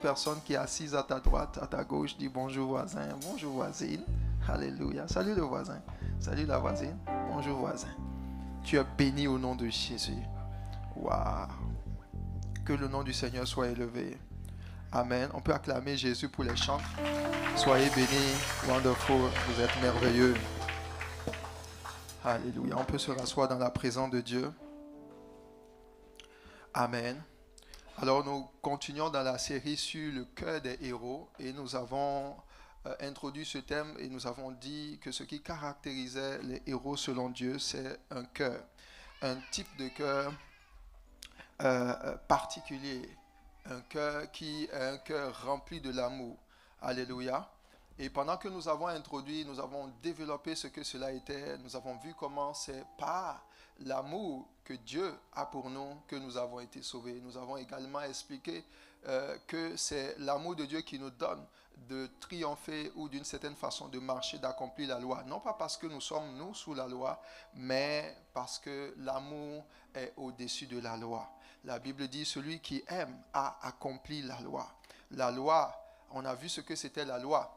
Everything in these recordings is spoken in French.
Personne qui est assise à ta droite, à ta gauche, dis bonjour voisin, bonjour voisine. Alléluia. Salut le voisin. Salut la voisine. Bonjour voisin. Tu es béni au nom de Jésus. Waouh. Que le nom du Seigneur soit élevé. Amen. On peut acclamer Jésus pour les chants. Soyez bénis. Wonderful. Vous êtes merveilleux. Alléluia. On peut se rasseoir dans la présence de Dieu. Amen. Alors nous continuons dans la série sur le cœur des héros et nous avons introduit ce thème et nous avons dit que ce qui caractérisait les héros selon Dieu, c'est un cœur, un type de cœur particulier, un cœur qui est un cœur rempli de l'amour. Alléluia. Et pendant que nous avons introduit, nous avons développé ce que cela était, nous avons vu comment c'est par l'amour que Dieu a pour nous que nous avons été sauvés. Nous avons également expliqué que c'est l'amour de Dieu qui nous donne de triompher ou d'une certaine façon de marcher, d'accomplir la loi. Non pas parce que nous sommes, nous, sous la loi, mais parce que l'amour est au-dessus de la loi. La Bible dit, celui qui aime a accompli la loi. La loi, on a vu ce que c'était la loi.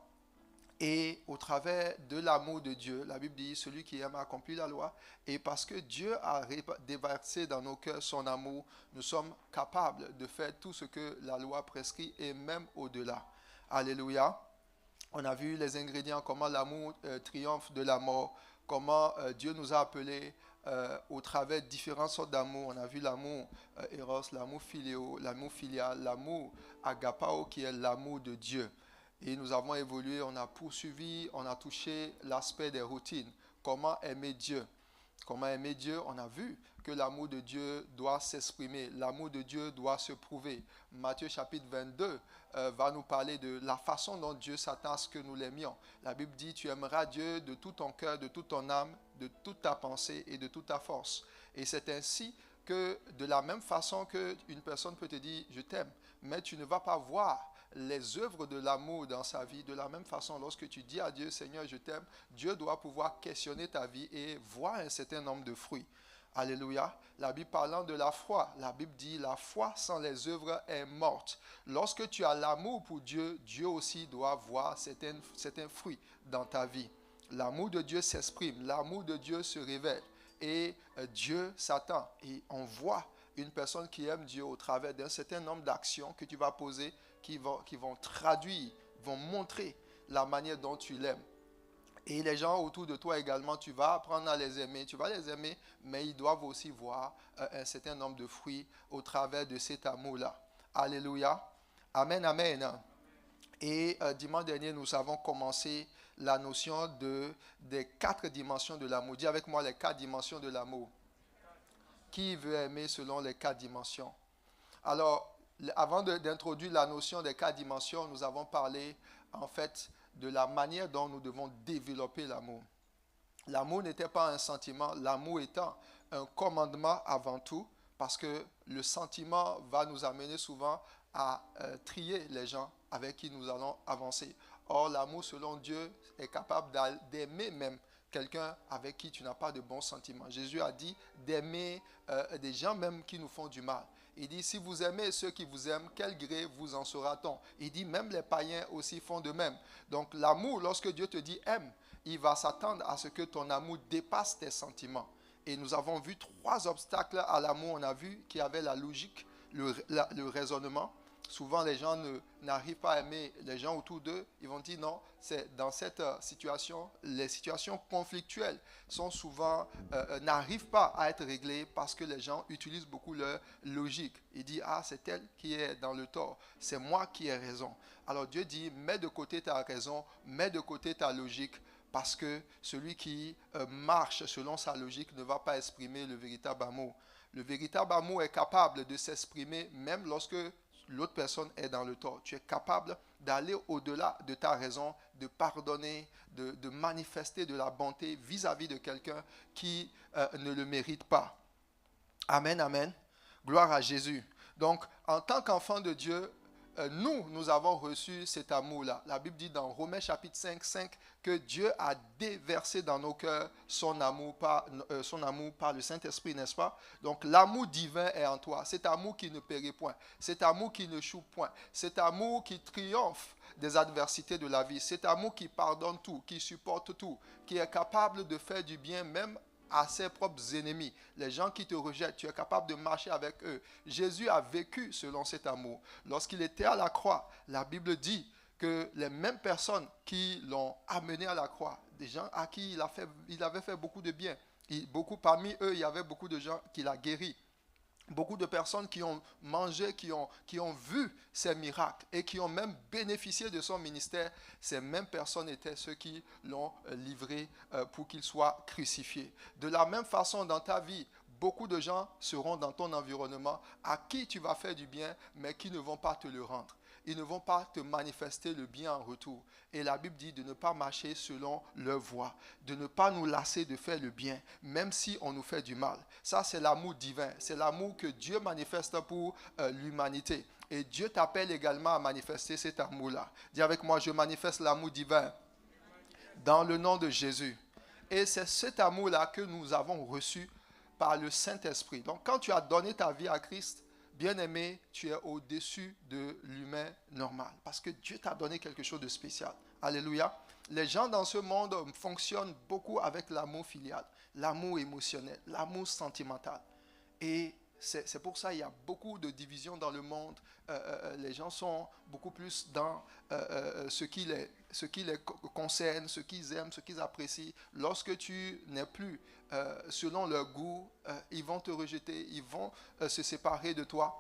Et au travers de l'amour de Dieu, la Bible dit, celui qui aime a accompli la loi. Et parce que Dieu a déversé dans nos cœurs son amour, nous sommes capables de faire tout ce que la loi prescrit et même au-delà. Alléluia. On a vu les ingrédients, comment l'amour triomphe de la mort, comment Dieu nous a appelés au travers de différentes sortes d'amour. On a vu l'amour eros, l'amour philéo, l'amour filial, l'amour agapao qui est l'amour de Dieu. Et nous avons évolué, on a poursuivi, on a touché l'aspect des routines. Comment aimer Dieu? Comment aimer Dieu? On a vu que l'amour de Dieu doit s'exprimer, l'amour de Dieu doit se prouver. Matthieu chapitre 22 va nous parler de la façon dont Dieu s'attend à ce que nous l'aimions. La Bible dit, tu aimeras Dieu de tout ton cœur, de toute ton âme, de toute ta pensée et de toute ta force. Et c'est ainsi que de la même façon qu'une personne peut te dire, je t'aime, mais tu ne vas pas voir les œuvres de l'amour dans sa vie. De la même façon, lorsque tu dis à Dieu, Seigneur, je t'aime, Dieu doit pouvoir questionner ta vie et voir un certain nombre de fruits. Alléluia. La Bible parlant de la foi, la Bible dit, la foi sans les œuvres est morte. Lorsque tu as l'amour pour Dieu, Dieu aussi doit voir certains fruits dans ta vie. L'amour de Dieu s'exprime, l'amour de Dieu se révèle et Dieu s'attend. Et on voit une personne qui aime Dieu au travers d'un certain nombre d'actions que tu vas poser qui vont traduire, vont montrer la manière dont tu l'aimes. Et les gens autour de toi également, tu vas apprendre à les aimer, tu vas les aimer, mais ils doivent aussi voir un certain nombre de fruits au travers de cet amour-là. Alléluia. Amen, amen. Et dimanche dernier, nous avons commencé la notion des 4 dimensions de l'amour. Dis avec moi les 4 dimensions de l'amour. Qui veut aimer selon les 4 dimensions? Alors, avant d'introduire la notion des 4 dimensions, nous avons parlé en fait de la manière dont nous devons développer l'amour. L'amour n'était pas un sentiment, l'amour étant un commandement avant tout, parce que le sentiment va nous amener souvent à trier les gens avec qui nous allons avancer. Or, l'amour selon Dieu est capable d'aimer même quelqu'un avec qui tu n'as pas de bons sentiments. Jésus a dit d'aimer des gens même qui nous font du mal. Il dit, si vous aimez ceux qui vous aiment, quel gré vous en sera-t-on? Il dit, même les païens aussi font de même. Donc l'amour, lorsque Dieu te dit aime, il va s'attendre à ce que ton amour dépasse tes sentiments. Et nous avons vu 3 obstacles à l'amour. On a vu qu'il y avait la logique, le raisonnement. Souvent, les gens n'arrivent pas à aimer les gens autour d'eux. Ils vont dire non, c'est dans cette situation, les situations conflictuelles sont souvent, n'arrivent pas à être réglées parce que les gens utilisent beaucoup leur logique. Ils disent, ah, c'est elle qui est dans le tort, c'est moi qui ai raison. Alors Dieu dit, mets de côté ta raison, mets de côté ta logique, parce que celui qui marche selon sa logique ne va pas exprimer le véritable amour. Le véritable amour est capable de s'exprimer même lorsque l'autre personne est dans le tort. Tu es capable d'aller au-delà de ta raison, de pardonner, de manifester de la bonté vis-à-vis de quelqu'un qui ne le mérite pas. Amen, amen. Gloire à Jésus. Donc, en tant qu'enfant de Dieu, nous avons reçu cet amour-là. La Bible dit dans Romains chapitre 5, 5 que Dieu a déversé dans nos cœurs son amour par le Saint-Esprit, n'est-ce pas? Donc l'amour divin est en toi. Cet amour qui ne périt point. Cet amour qui ne choue point. Cet amour qui triomphe des adversités de la vie. Cet amour qui pardonne tout, qui supporte tout, qui est capable de faire du bien même à ses propres ennemis, les gens qui te rejettent, tu es capable de marcher avec eux. Jésus a vécu selon cet amour. Lorsqu'il était à la croix, la Bible dit que les mêmes personnes qui l'ont amené à la croix, des gens à qui il avait fait beaucoup de bien, parmi eux, il y avait beaucoup de gens qu'il a guéris. Beaucoup de personnes qui ont mangé, qui ont vu ces miracles et qui ont même bénéficié de son ministère, ces mêmes personnes étaient ceux qui l'ont livré pour qu'il soit crucifié. De la même façon, dans ta vie, beaucoup de gens seront dans ton environnement à qui tu vas faire du bien, mais qui ne vont pas te le rendre. Ils ne vont pas te manifester le bien en retour. Et la Bible dit de ne pas marcher selon leur voie, de ne pas nous lasser de faire le bien, même si on nous fait du mal. Ça, c'est l'amour divin. C'est l'amour que Dieu manifeste pour l'humanité. Et Dieu t'appelle également à manifester cet amour-là. Dis avec moi, je manifeste l'amour divin dans le nom de Jésus. Et c'est cet amour-là que nous avons reçu par le Saint-Esprit. Donc, quand tu as donné ta vie à Christ, bien-aimé, tu es au-dessus de l'humain normal. Parce que Dieu t'a donné quelque chose de spécial. Alléluia. Les gens dans ce monde fonctionnent beaucoup avec l'amour filial, l'amour émotionnel, l'amour sentimental. Et c'est pour ça qu'il y a beaucoup de divisions dans le monde. Les gens sont beaucoup plus dans ce qui les concerne, ce qu'ils aiment, ce qu'ils apprécient. Lorsque tu n'es plus selon leur goût, ils vont te rejeter, ils vont se séparer de toi.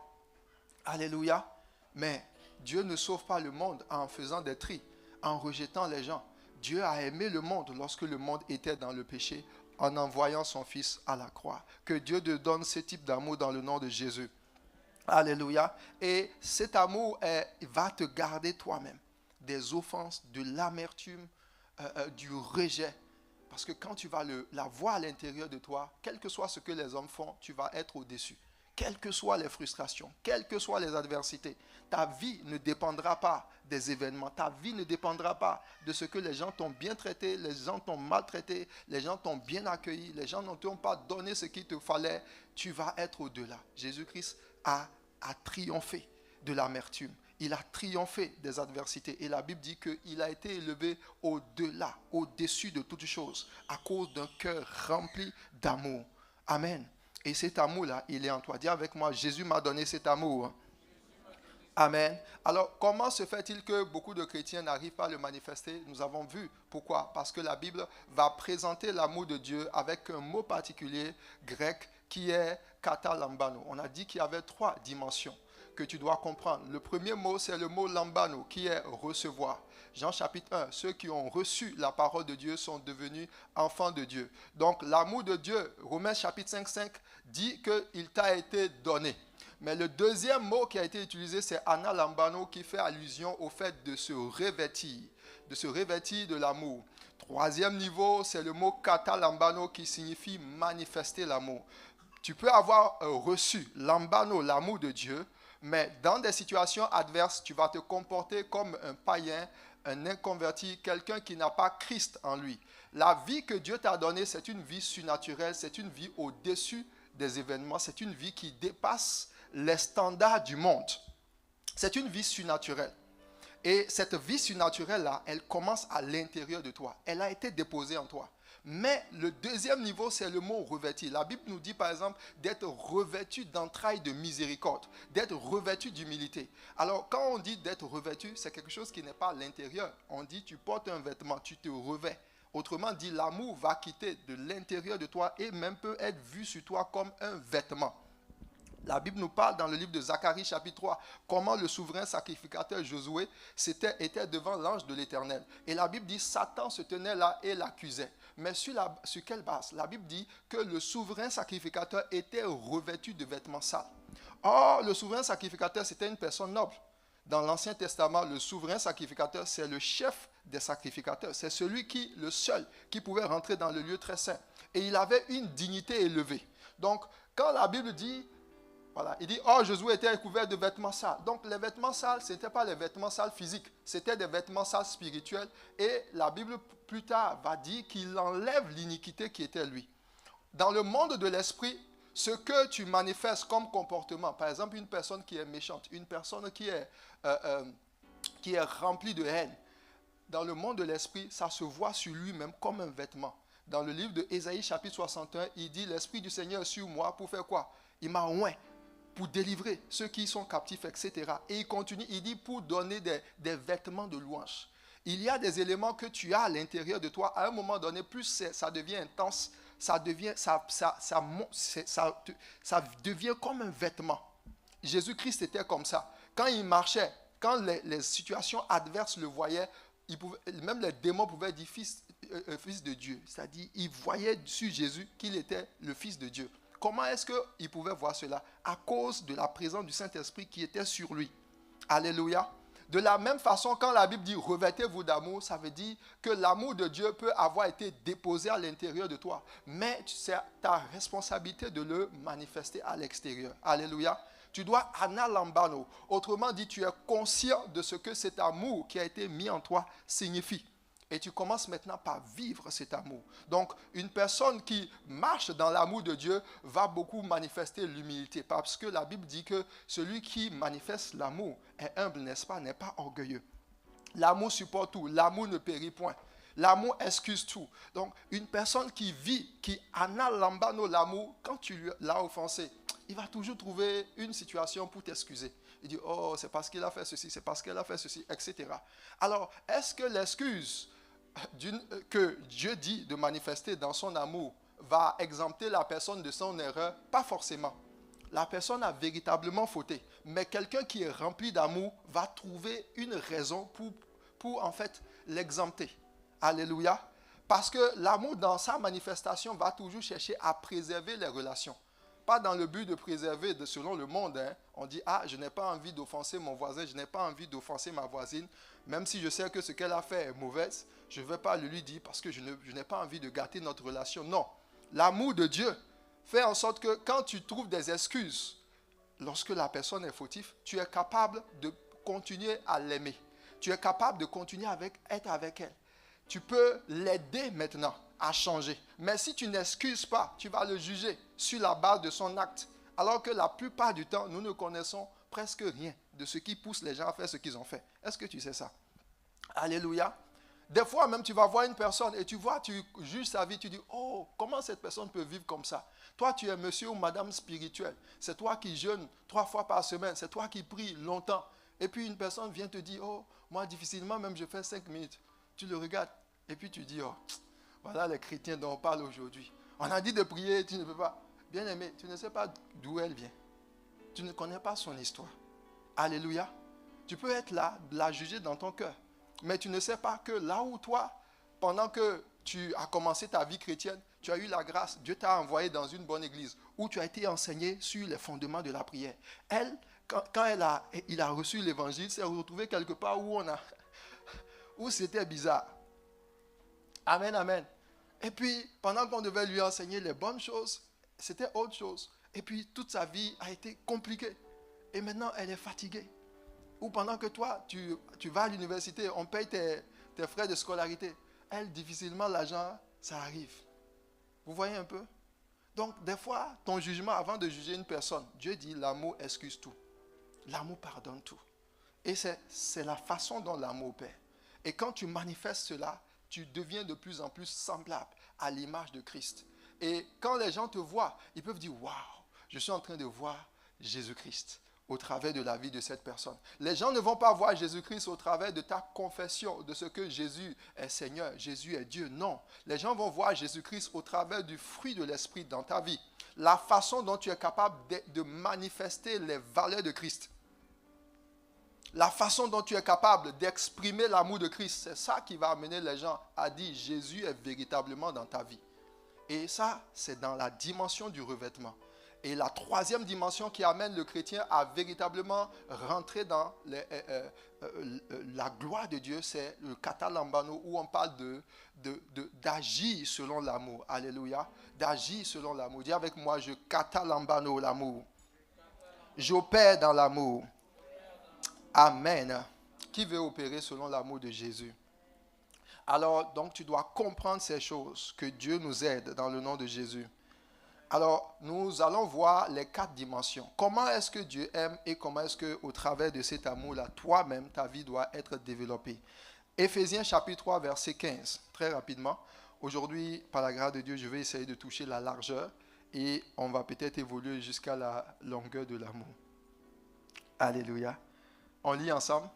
Alléluia. Mais Dieu ne sauve pas le monde en faisant des tris, en rejetant les gens. Dieu a aimé le monde lorsque le monde était dans le péché, en envoyant son Fils à la croix. Que Dieu te donne ce type d'amour dans le nom de Jésus. Alléluia. Et cet amour va te garder toi-même des offenses, de l'amertume, du rejet. Parce que quand tu vas la voir à l'intérieur de toi, quel que soit ce que les hommes font, tu vas être au-dessus. Quelles que soient les frustrations, quelles que soient les adversités, ta vie ne dépendra pas des événements. Ta vie ne dépendra pas de ce que les gens t'ont bien traité, les gens t'ont maltraité, les gens t'ont bien accueilli, les gens ne t'ont pas donné ce qu'il te fallait. Tu vas être au-delà. Jésus-Christ a triomphé de l'amertume. Il a triomphé des adversités. Et la Bible dit qu'il a été élevé au-delà, au-dessus de toutes choses, à cause d'un cœur rempli d'amour. Amen. Et cet amour-là, il est en toi. Dis avec moi, Jésus m'a donné cet amour. Amen. Alors, comment se fait-il que beaucoup de chrétiens n'arrivent pas à le manifester? Nous avons vu. Pourquoi? Parce que la Bible va présenter l'amour de Dieu avec un mot particulier grec qui est katalambano. On a dit qu'il y avait 3 dimensions que tu dois comprendre. Le premier mot, c'est le mot lambano, qui est recevoir. Jean chapitre 1, ceux qui ont reçu la parole de Dieu sont devenus enfants de Dieu. Donc l'amour de Dieu, Romains chapitre 5, 5, dit qu'il t'a été donné. Mais le deuxième mot qui a été utilisé, c'est analambano, qui fait allusion au fait de se revêtir de l'amour. Troisième niveau, c'est le mot katalambano qui signifie manifester l'amour. Tu peux avoir reçu lambano, l'amour de Dieu, mais dans des situations adverses, tu vas te comporter comme un païen, un inconverti, quelqu'un qui n'a pas Christ en lui. La vie que Dieu t'a donnée, c'est une vie surnaturelle, c'est une vie au-dessus des événements, c'est une vie qui dépasse les standards du monde. C'est une vie surnaturelle. Et cette vie surnaturelle-là, elle commence à l'intérieur de toi. Elle a été déposée en toi. Mais le deuxième niveau, c'est le mot revêtu. La Bible nous dit par exemple d'être revêtu d'entrailles de miséricorde, d'être revêtu d'humilité. Alors quand on dit d'être revêtu, c'est quelque chose qui n'est pas à l'intérieur. On dit tu portes un vêtement, tu te revêts. Autrement dit, l'amour va quitter de l'intérieur de toi et même peut être vu sur toi comme un vêtement. La Bible nous parle dans le livre de Zacharie chapitre 3 comment le souverain sacrificateur Josué était devant l'ange de l'Éternel. Et la Bible dit Satan se tenait là et l'accusait. Mais sur quelle base? La Bible dit que le souverain sacrificateur était revêtu de vêtements sales. Or, le souverain sacrificateur, c'était une personne noble. Dans l'Ancien Testament, le souverain sacrificateur, c'est le chef des sacrificateurs. C'est le seul qui pouvait rentrer dans le lieu très saint. Et il avait une dignité élevée. Donc, quand la Bible dit Voilà. Il dit, oh, Josué était couvert de vêtements sales. Donc, les vêtements sales, ce n'étaient pas les vêtements sales physiques. C'était des vêtements sales spirituels. Et la Bible, plus tard, va dire qu'il enlève l'iniquité qui était lui. Dans le monde de l'esprit, ce que tu manifestes comme comportement, par exemple, une personne qui est méchante, une personne qui est remplie de haine, dans le monde de l'esprit, ça se voit sur lui-même comme un vêtement. Dans le livre de Ésaïe, chapitre 61, il dit, l'Esprit du Seigneur est sur moi pour faire quoi? Il m'a oint pour délivrer ceux qui sont captifs, etc. Et il continue, il dit, pour donner des vêtements de louange. Il y a des éléments que tu as à l'intérieur de toi. À un moment donné, plus ça devient intense, ça devient comme un vêtement. Jésus-Christ était comme ça. Quand il marchait, quand les situations adverses le voyaient, même les démons pouvaient dire fils de Dieu. C'est-à-dire, ils voyaient sur Jésus qu'il était le Fils de Dieu. Comment est-ce qu'ils pouvaient voir cela? À cause de la présence du Saint-Esprit qui était sur lui. Alléluia. De la même façon, quand la Bible dit « revêtez-vous d'amour », ça veut dire que l'amour de Dieu peut avoir été déposé à l'intérieur de toi. Mais c'est ta responsabilité de le manifester à l'extérieur. Alléluia. Tu dois analambano. Autrement dit, tu es conscient de ce que cet amour qui a été mis en toi signifie. Et tu commences maintenant par vivre cet amour. Donc, une personne qui marche dans l'amour de Dieu va beaucoup manifester l'humilité. Parce que la Bible dit que celui qui manifeste l'amour est humble, n'est-ce pas, n'est pas orgueilleux. L'amour supporte tout. L'amour ne périt point. L'amour excuse tout. Donc, une personne qui vit, qui analambano l'amour, quand tu l'as offensé, il va toujours trouver une situation pour t'excuser. Il dit, oh, c'est parce qu'il a fait ceci, c'est parce qu'elle a fait ceci, etc. Alors, est-ce que l'excuse que Dieu dit de manifester dans son amour va exempter la personne de son erreur? Pas forcément. La personne a véritablement fauté. Mais quelqu'un qui est rempli d'amour va trouver une raison pour en fait l'exempter. Alléluia. Parce que l'amour dans sa manifestation va toujours chercher à préserver les relations. Pas dans le but de préserver selon le monde. On dit, ah, je n'ai pas envie d'offenser mon voisin, je n'ai pas envie d'offenser ma voisine. Même si je sais que ce qu'elle a fait est mauvaise, je ne vais pas le lui dire parce que je n'ai pas envie de gâter notre relation. Non. L'amour de Dieu fait en sorte que quand tu trouves des excuses, lorsque la personne est fautive, tu es capable de continuer à l'aimer. Tu es capable de continuer à être avec elle. Tu peux l'aider maintenant à changer. Mais si tu n'excuses pas, tu vas le juger sur la base de son acte. Alors que la plupart du temps, nous ne connaissons presque rien de ce qui pousse les gens à faire ce qu'ils ont fait. Est-ce que tu sais ça? Alléluia. Des fois même, tu vas voir une personne et tu juges sa vie, tu dis, oh, comment cette personne peut vivre comme ça? Toi, tu es monsieur ou madame spirituel. C'est toi qui jeûnes 3 fois par semaine. C'est toi qui pries longtemps. Et puis une personne vient te dire, oh, moi difficilement même je fais 5 minutes. Tu le regardes et puis tu dis, oh, voilà les chrétiens dont on parle aujourd'hui. On a dit de prier, tu ne peux pas. Bien aimé, tu ne sais pas d'où elle vient. Tu ne connais pas son histoire. Alléluia. Tu peux être là, la juger dans ton cœur. Mais tu ne sais pas que là où toi, pendant que tu as commencé ta vie chrétienne, tu as eu la grâce, Dieu t'a envoyé dans une bonne église où tu as été enseigné sur les fondements de la prière. Elle, quand il a reçu l'évangile, s'est retrouvé quelque part où c'était bizarre. Amen, amen. Et puis, pendant qu'on devait lui enseigner les bonnes choses, c'était autre chose. Et puis, toute sa vie a été compliquée. Et maintenant, elle est fatiguée. Ou pendant que toi, tu vas à l'université, on paye tes frais de scolarité. Elle, difficilement, l'argent, ça arrive. Vous voyez un peu? Donc, des fois, ton jugement, avant de juger une personne, Dieu dit, l'amour excuse tout. L'amour pardonne tout. Et c'est la façon dont l'amour opère. Et quand tu manifestes cela, tu deviens de plus en plus semblable à l'image de Christ. Et quand les gens te voient, ils peuvent dire, waouh, je suis en train de voir Jésus-Christ au travers de la vie de cette personne. Les gens ne vont pas voir Jésus-Christ au travers de ta confession de ce que Jésus est Seigneur, Jésus est Dieu. Non, les gens vont voir Jésus-Christ au travers du fruit de l'Esprit dans ta vie. La façon dont tu es capable de manifester les valeurs de Christ. La façon dont tu es capable d'exprimer l'amour de Christ, c'est ça qui va amener les gens à dire Jésus est véritablement dans ta vie. Et ça, c'est dans la dimension du revêtement. Et la troisième dimension qui amène le chrétien à véritablement rentrer dans la gloire de Dieu, c'est le katalambano, où on parle d'agir selon l'amour. Alléluia. D'agir selon l'amour. Dis avec moi, je katalambano l'amour. J'opère dans l'amour. Amen. Qui veut opérer selon l'amour de Jésus? Alors, donc, tu dois comprendre ces choses. Que Dieu nous aide dans le nom de Jésus. Alors, nous allons voir les 4 dimensions. Comment est-ce que Dieu aime et comment est-ce qu'au travers de cet amour-là, toi-même, ta vie doit être développée. Éphésiens chapitre 3, verset 15. Très rapidement. Aujourd'hui, par la grâce de Dieu, je vais essayer de toucher la largeur et on va peut-être évoluer jusqu'à la longueur de l'amour. Alléluia. On lit ensemble.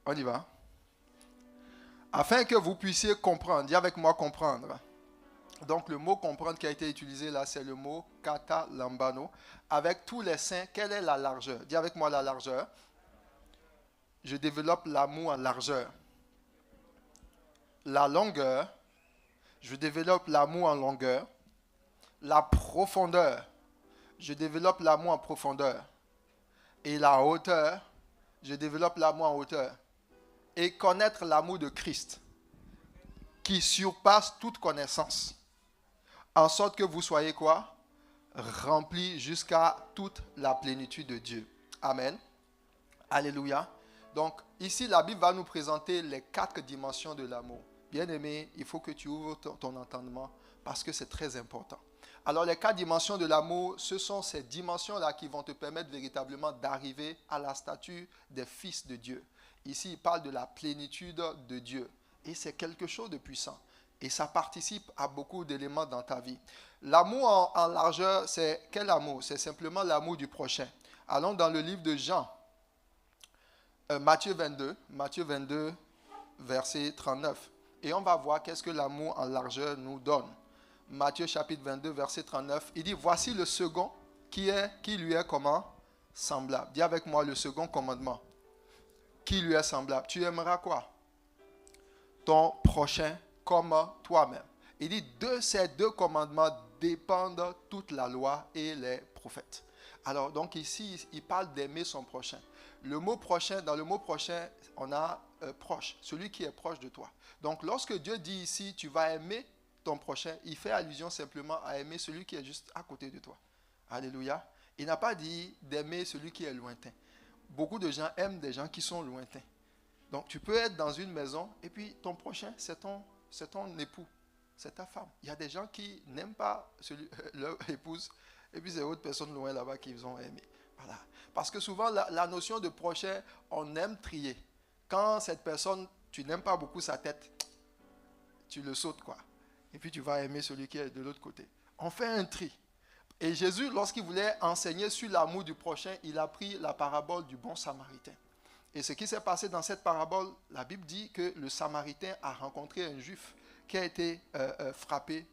On y va. Afin que vous puissiez comprendre. Dis avec moi comprendre. Donc le mot comprendre qui a été utilisé là, c'est le mot kata lambano. Avec tous les saints, quelle est la largeur? Dis avec moi la largeur. Je développe l'amour en largeur. La longueur. Je développe l'amour en longueur. La profondeur. Je développe l'amour en profondeur. Et la hauteur. Je développe l'amour en hauteur. Et connaître l'amour de Christ qui surpasse toute connaissance. En sorte que vous soyez quoi? Remplis jusqu'à toute la plénitude de Dieu. Amen. Alléluia. Donc, ici, la Bible va nous présenter les 4 dimensions de l'amour. Bien-aimé, il faut que tu ouvres ton entendement parce que c'est très important. Alors, les 4 dimensions de l'amour, ce sont ces dimensions-là qui vont te permettre véritablement d'arriver à la stature des fils de Dieu. Ici, il parle de la plénitude de Dieu. Et c'est quelque chose de puissant. Et ça participe à beaucoup d'éléments dans ta vie. L'amour en largeur, c'est quel amour? C'est simplement l'amour du prochain. Allons dans le livre de Jean, Matthieu 22, verset 39. Et on va voir qu'est-ce que l'amour en largeur nous donne. Matthieu chapitre 22, verset 39. Il dit, voici le second qui lui est comment? Semblable. Dis avec moi le second commandement. Qui lui est semblable? Tu aimeras quoi? Ton prochain comme toi-même. Il dit, de ces 2 commandements dépendent toute la loi et les prophètes. Alors, donc ici, il parle d'aimer son prochain. Le mot prochain, dans le mot prochain, on a proche, celui qui est proche de toi. Donc, lorsque Dieu dit ici, tu vas aimer ton prochain, il fait allusion simplement à aimer celui qui est juste à côté de toi. Alléluia. Il n'a pas dit d'aimer celui qui est lointain. Beaucoup de gens aiment des gens qui sont lointains. Donc, tu peux être dans une maison et puis ton prochain, c'est ton époux, c'est ta femme. Il y a des gens qui n'aiment pas leur épouse et puis c'est autre personne loin là-bas qu'ils ont aimé. Voilà. Parce que souvent, la notion de prochain, on aime trier. Quand cette personne, tu n'aimes pas beaucoup sa tête, tu le sautes quoi. Et puis tu vas aimer celui qui est de l'autre côté. On fait un tri. Et Jésus, lorsqu'il voulait enseigner sur l'amour du prochain, il a pris la parabole du bon samaritain. Et ce qui s'est passé dans cette parabole, la Bible dit que le Samaritain a rencontré un Juif qui a été frappé,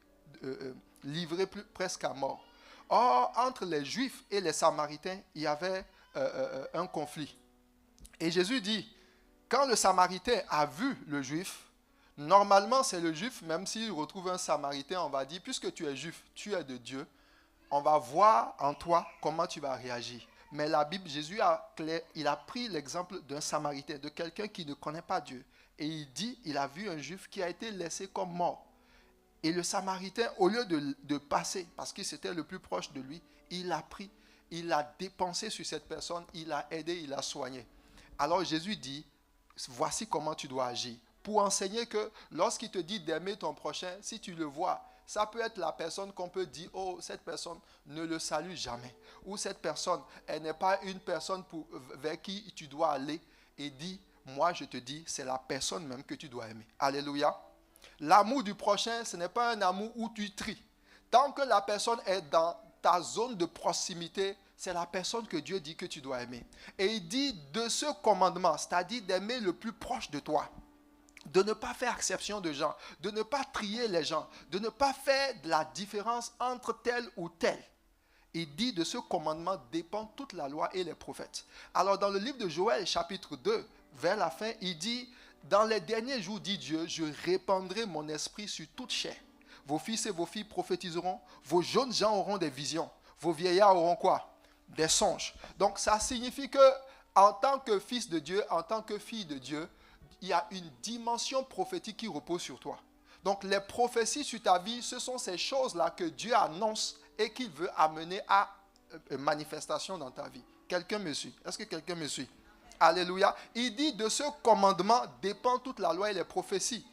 livré presque à mort. Or, entre les Juifs et les Samaritains, il y avait un conflit. Et Jésus dit, quand le Samaritain a vu le Juif, normalement c'est le Juif, même s'il retrouve un Samaritain, on va dire, puisque tu es Juif, tu es de Dieu, on va voir en toi comment tu vas réagir. Mais la Bible, Jésus il a pris l'exemple d'un Samaritain, de quelqu'un qui ne connaît pas Dieu. Et il dit, il a vu un Juif qui a été laissé comme mort. Et le Samaritain, au lieu de passer, parce que c'était le plus proche de lui, il a pris, il a dépensé sur cette personne, il a aidé, il a soigné. Alors Jésus dit, voici comment tu dois agir. Pour enseigner que lorsqu'il te dit d'aimer ton prochain, si tu le vois, ça peut être la personne qu'on peut dire, oh, cette personne ne le salue jamais. Ou cette personne, elle n'est pas une personne vers qui tu dois aller et dire, moi je te dis, c'est la personne même que tu dois aimer. Alléluia. L'amour du prochain, ce n'est pas un amour où tu tries. Tant que la personne est dans ta zone de proximité, c'est la personne que Dieu dit que tu dois aimer. Et il dit de ce commandement, c'est-à-dire d'aimer le plus proche de toi, de ne pas faire exception de gens, de ne pas trier les gens, de ne pas faire de la différence entre tel ou tel. Il dit de ce commandement dépend toute la loi et les prophètes. Alors dans le livre de Joël, chapitre 2, vers la fin, il dit, dans les derniers jours, dit Dieu, je répandrai mon esprit sur toute chair. Vos fils et vos filles prophétiseront, vos jeunes gens auront des visions, vos vieillards auront quoi? Des songes. Donc ça signifie que en tant que fils de Dieu, en tant que fille de Dieu, il y a une dimension prophétique qui repose sur toi. Donc les prophéties sur ta vie, ce sont ces choses-là que Dieu annonce et qu'il veut amener à manifestation dans ta vie. Quelqu'un me suit? Est-ce que quelqu'un me suit? Alléluia. Il dit de ce commandement dépend toute la loi et les prophéties.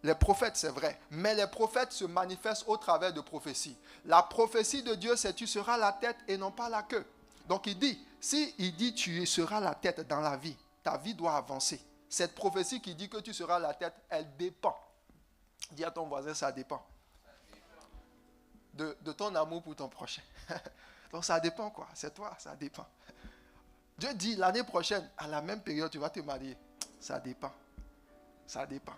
Les prophètes, c'est vrai, mais les prophètes se manifestent au travers de prophéties. La prophétie de Dieu, c'est tu seras la tête et non pas la queue. Donc il dit, si il dit tu seras la tête dans la vie, ta vie doit avancer. Cette prophétie qui dit que tu seras la tête, elle dépend. Dis à ton voisin, ça dépend. De ton amour pour ton prochain. Donc ça dépend quoi, c'est toi, ça dépend. Dieu dit l'année prochaine, à la même période, tu vas te marier. Ça dépend. Ça dépend.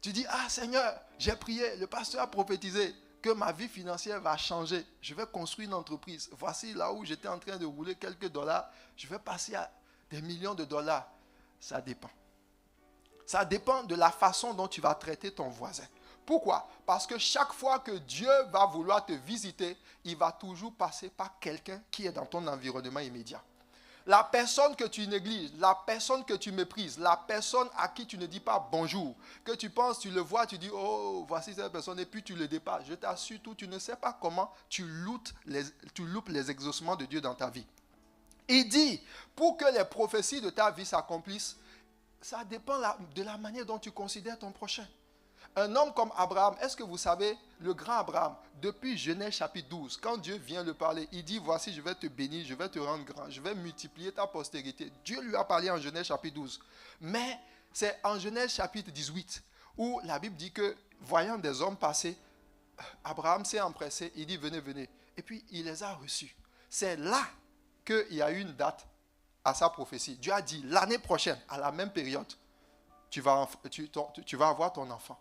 Tu dis, ah Seigneur, j'ai prié, le pasteur a prophétisé que ma vie financière va changer. Je vais construire une entreprise. Voici là où j'étais en train de rouler quelques dollars. Je vais passer à des millions de dollars. Ça dépend. Ça dépend de la façon dont tu vas traiter ton voisin. Pourquoi? Parce que chaque fois que Dieu va vouloir te visiter, il va toujours passer par quelqu'un qui est dans ton environnement immédiat. La personne que tu négliges, la personne que tu méprises, la personne à qui tu ne dis pas bonjour, que tu penses, tu le vois, tu dis, oh, voici cette personne, et puis tu le dépasses. Je t'assure, tu ne sais pas comment tu loupes les exaucements de Dieu dans ta vie. Il dit, pour que les prophéties de ta vie s'accomplissent, ça dépend de la manière dont tu considères ton prochain. Un homme comme Abraham, est-ce que vous savez, le grand Abraham, depuis Genèse chapitre 12, quand Dieu vient le parler, il dit, voici, je vais te bénir, je vais te rendre grand, je vais multiplier ta postérité. Dieu lui a parlé en Genèse chapitre 12. Mais c'est en Genèse chapitre 18, où la Bible dit que, voyant des hommes passer, Abraham s'est empressé, il dit, venez, venez. Et puis, il les a reçus. C'est là qu'il y a eu une date à sa prophétie. Dieu a dit, l'année prochaine, à la même période, tu vas avoir ton enfant.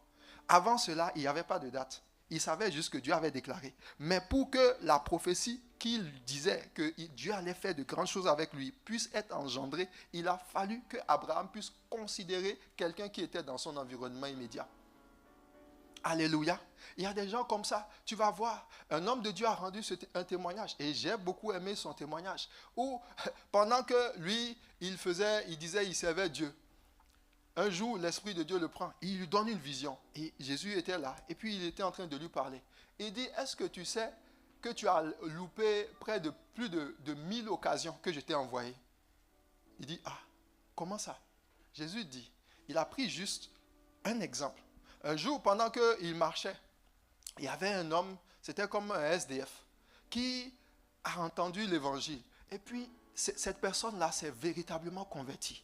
Avant cela, il n'y avait pas de date. Il savait juste que Dieu avait déclaré. Mais pour que la prophétie qu'il disait que Dieu allait faire de grandes choses avec lui puisse être engendrée, il a fallu que Abraham puisse considérer quelqu'un qui était dans son environnement immédiat. Alléluia. Il y a des gens comme ça. Tu vas voir, un homme de Dieu a rendu un témoignage. Et j'ai beaucoup aimé son témoignage. Où, pendant que lui, il disait, il servait Dieu. Un jour, l'Esprit de Dieu le prend. Il lui donne une vision. Et Jésus était là. Et puis, il était en train de lui parler. Il dit, est-ce que tu sais que tu as loupé plus de 1000 occasions que je t'ai envoyées? Il dit, ah, comment ça? Jésus dit, il a pris juste un exemple. Un jour, pendant qu'il marchait, il y avait un homme, c'était comme un SDF, qui a entendu l'évangile. Et puis, cette personne-là s'est véritablement convertie.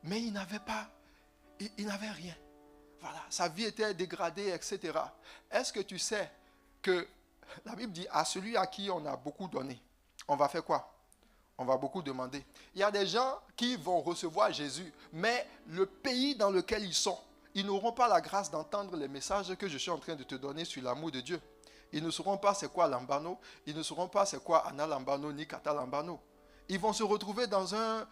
Mais il n'avait rien. Voilà, sa vie était dégradée, etc. Est-ce que tu sais que la Bible dit à celui à qui on a beaucoup donné, on va faire quoi? On va beaucoup demander. Il y a des gens qui vont recevoir Jésus, mais le pays dans lequel ils sont, ils n'auront pas la grâce d'entendre les messages que je suis en train de te donner sur l'amour de Dieu. Ils ne sauront pas c'est quoi Lambano, ils ne sauront pas c'est quoi Anna Lambano ni Kata Lambano. Ils vont se retrouver dans un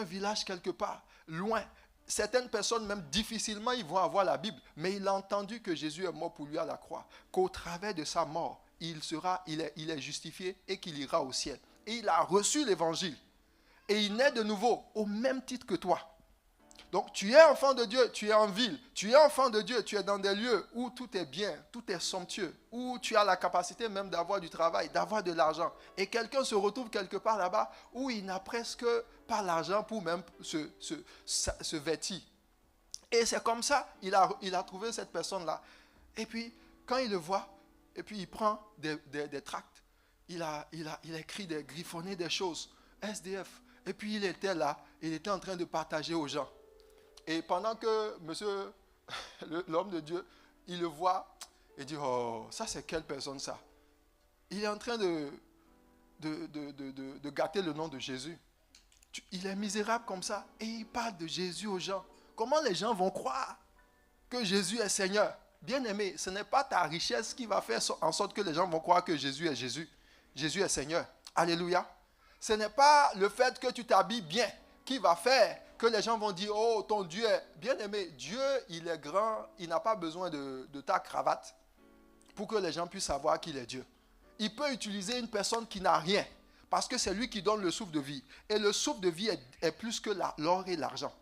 village quelque part, loin. Certaines personnes, même difficilement, ils vont avoir la Bible. Mais il a entendu que Jésus est mort pour lui à la croix. Qu'au travers de sa mort, il est justifié et qu'il ira au ciel. Et il a reçu l'évangile. Et il naît de nouveau au même titre que toi. Donc tu es enfant de Dieu, tu es en ville. Tu es enfant de Dieu, tu es dans des lieux où tout est bien, tout est somptueux. Où tu as la capacité même d'avoir du travail, d'avoir de l'argent. Et quelqu'un se retrouve quelque part là-bas où il n'a presque pas l'argent pour même se vêtir. Et c'est comme ça, il a trouvé cette personne-là. Et puis, quand il le voit, et puis il prend des tracts. Il a écrit griffonné des choses. SDF. Et puis il était là, il était en train de partager aux gens. Et pendant que monsieur, l'homme de Dieu, il le voit, il dit, oh, ça c'est quelle personne ça? Il est en train de gâter le nom de Jésus. Il est misérable comme ça. Et il parle de Jésus aux gens. Comment les gens vont croire que Jésus est Seigneur? Bien-aimé, ce n'est pas ta richesse qui va faire en sorte que les gens vont croire que Jésus est Jésus. Jésus est Seigneur. Alléluia. Ce n'est pas le fait que tu t'habilles bien qui va faire que les gens vont dire, oh, ton Dieu est bien-aimé. Dieu, il est grand, il n'a pas besoin de ta cravate pour que les gens puissent savoir qu'il est Dieu. Il peut utiliser une personne qui n'a rien parce que c'est lui qui donne le souffle de vie. Et le souffle de vie est plus que l'or et l'argent.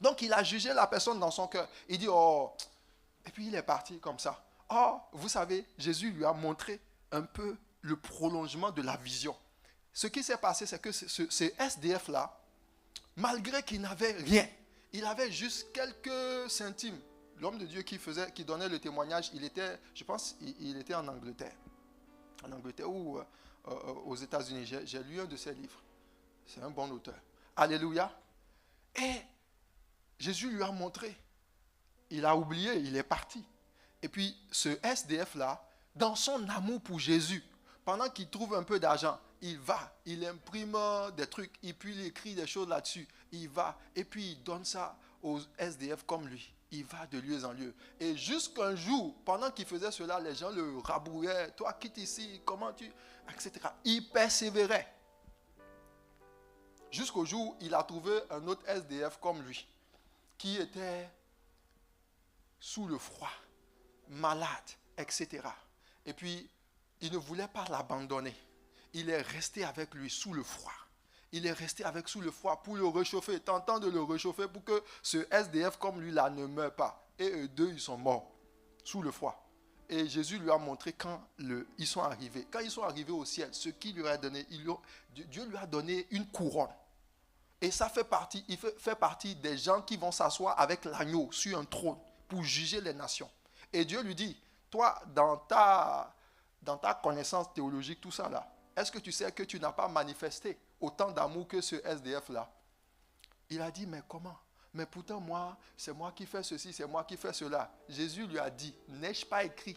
Donc, il a jugé la personne dans son cœur. Il dit, oh, et puis il est parti comme ça. Oh, vous savez, Jésus lui a montré un peu le prolongement de la vision. ce qui s'est passé, c'est que ce SDF-là, malgré qu'il n'avait rien, il avait juste quelques centimes. L'homme de Dieu qui donnait le témoignage, il était, je pense, il était en Angleterre. En Angleterre ou aux États-Unis. J'ai lu un de ses livres. C'est un bon auteur. Alléluia. Et Jésus lui a montré. Il a oublié, il est parti. Et puis, ce SDF-là, dans son amour pour Jésus, pendant qu'il trouve un peu d'argent, il va, il imprime des trucs, et puis il écrit des choses là-dessus. Il va, et puis il donne ça aux SDF comme lui. Il va de lieu en lieu. Et jusqu'un jour, pendant qu'il faisait cela, les gens le rabrouaient. Toi, quitte ici, comment tu... etc. Il persévérait. Jusqu'au jour où il a trouvé un autre SDF comme lui, qui était sous le froid, malade, etc. Et puis, il ne voulait pas l'abandonner. Il est resté avec lui sous le froid. Il est resté avec sous le froid pour le réchauffer, tentant de le réchauffer pour que ce SDF comme lui là ne meure pas. Et eux deux, ils sont morts sous le froid. Et Jésus lui a montré quand ils sont arrivés. Quand ils sont arrivés au ciel, ce qu'il lui a donné, Dieu lui a donné une couronne. Et ça fait partie des gens qui vont s'asseoir avec l'agneau sur un trône pour juger les nations. Et Dieu lui dit, toi, dans ta connaissance théologique, tout ça là, est-ce que tu sais que tu n'as pas manifesté autant d'amour que ce SDF-là? Il a dit, mais comment? Mais pourtant, moi, c'est moi qui fais ceci, c'est moi qui fais cela. Jésus lui a dit, n'ai-je pas écrit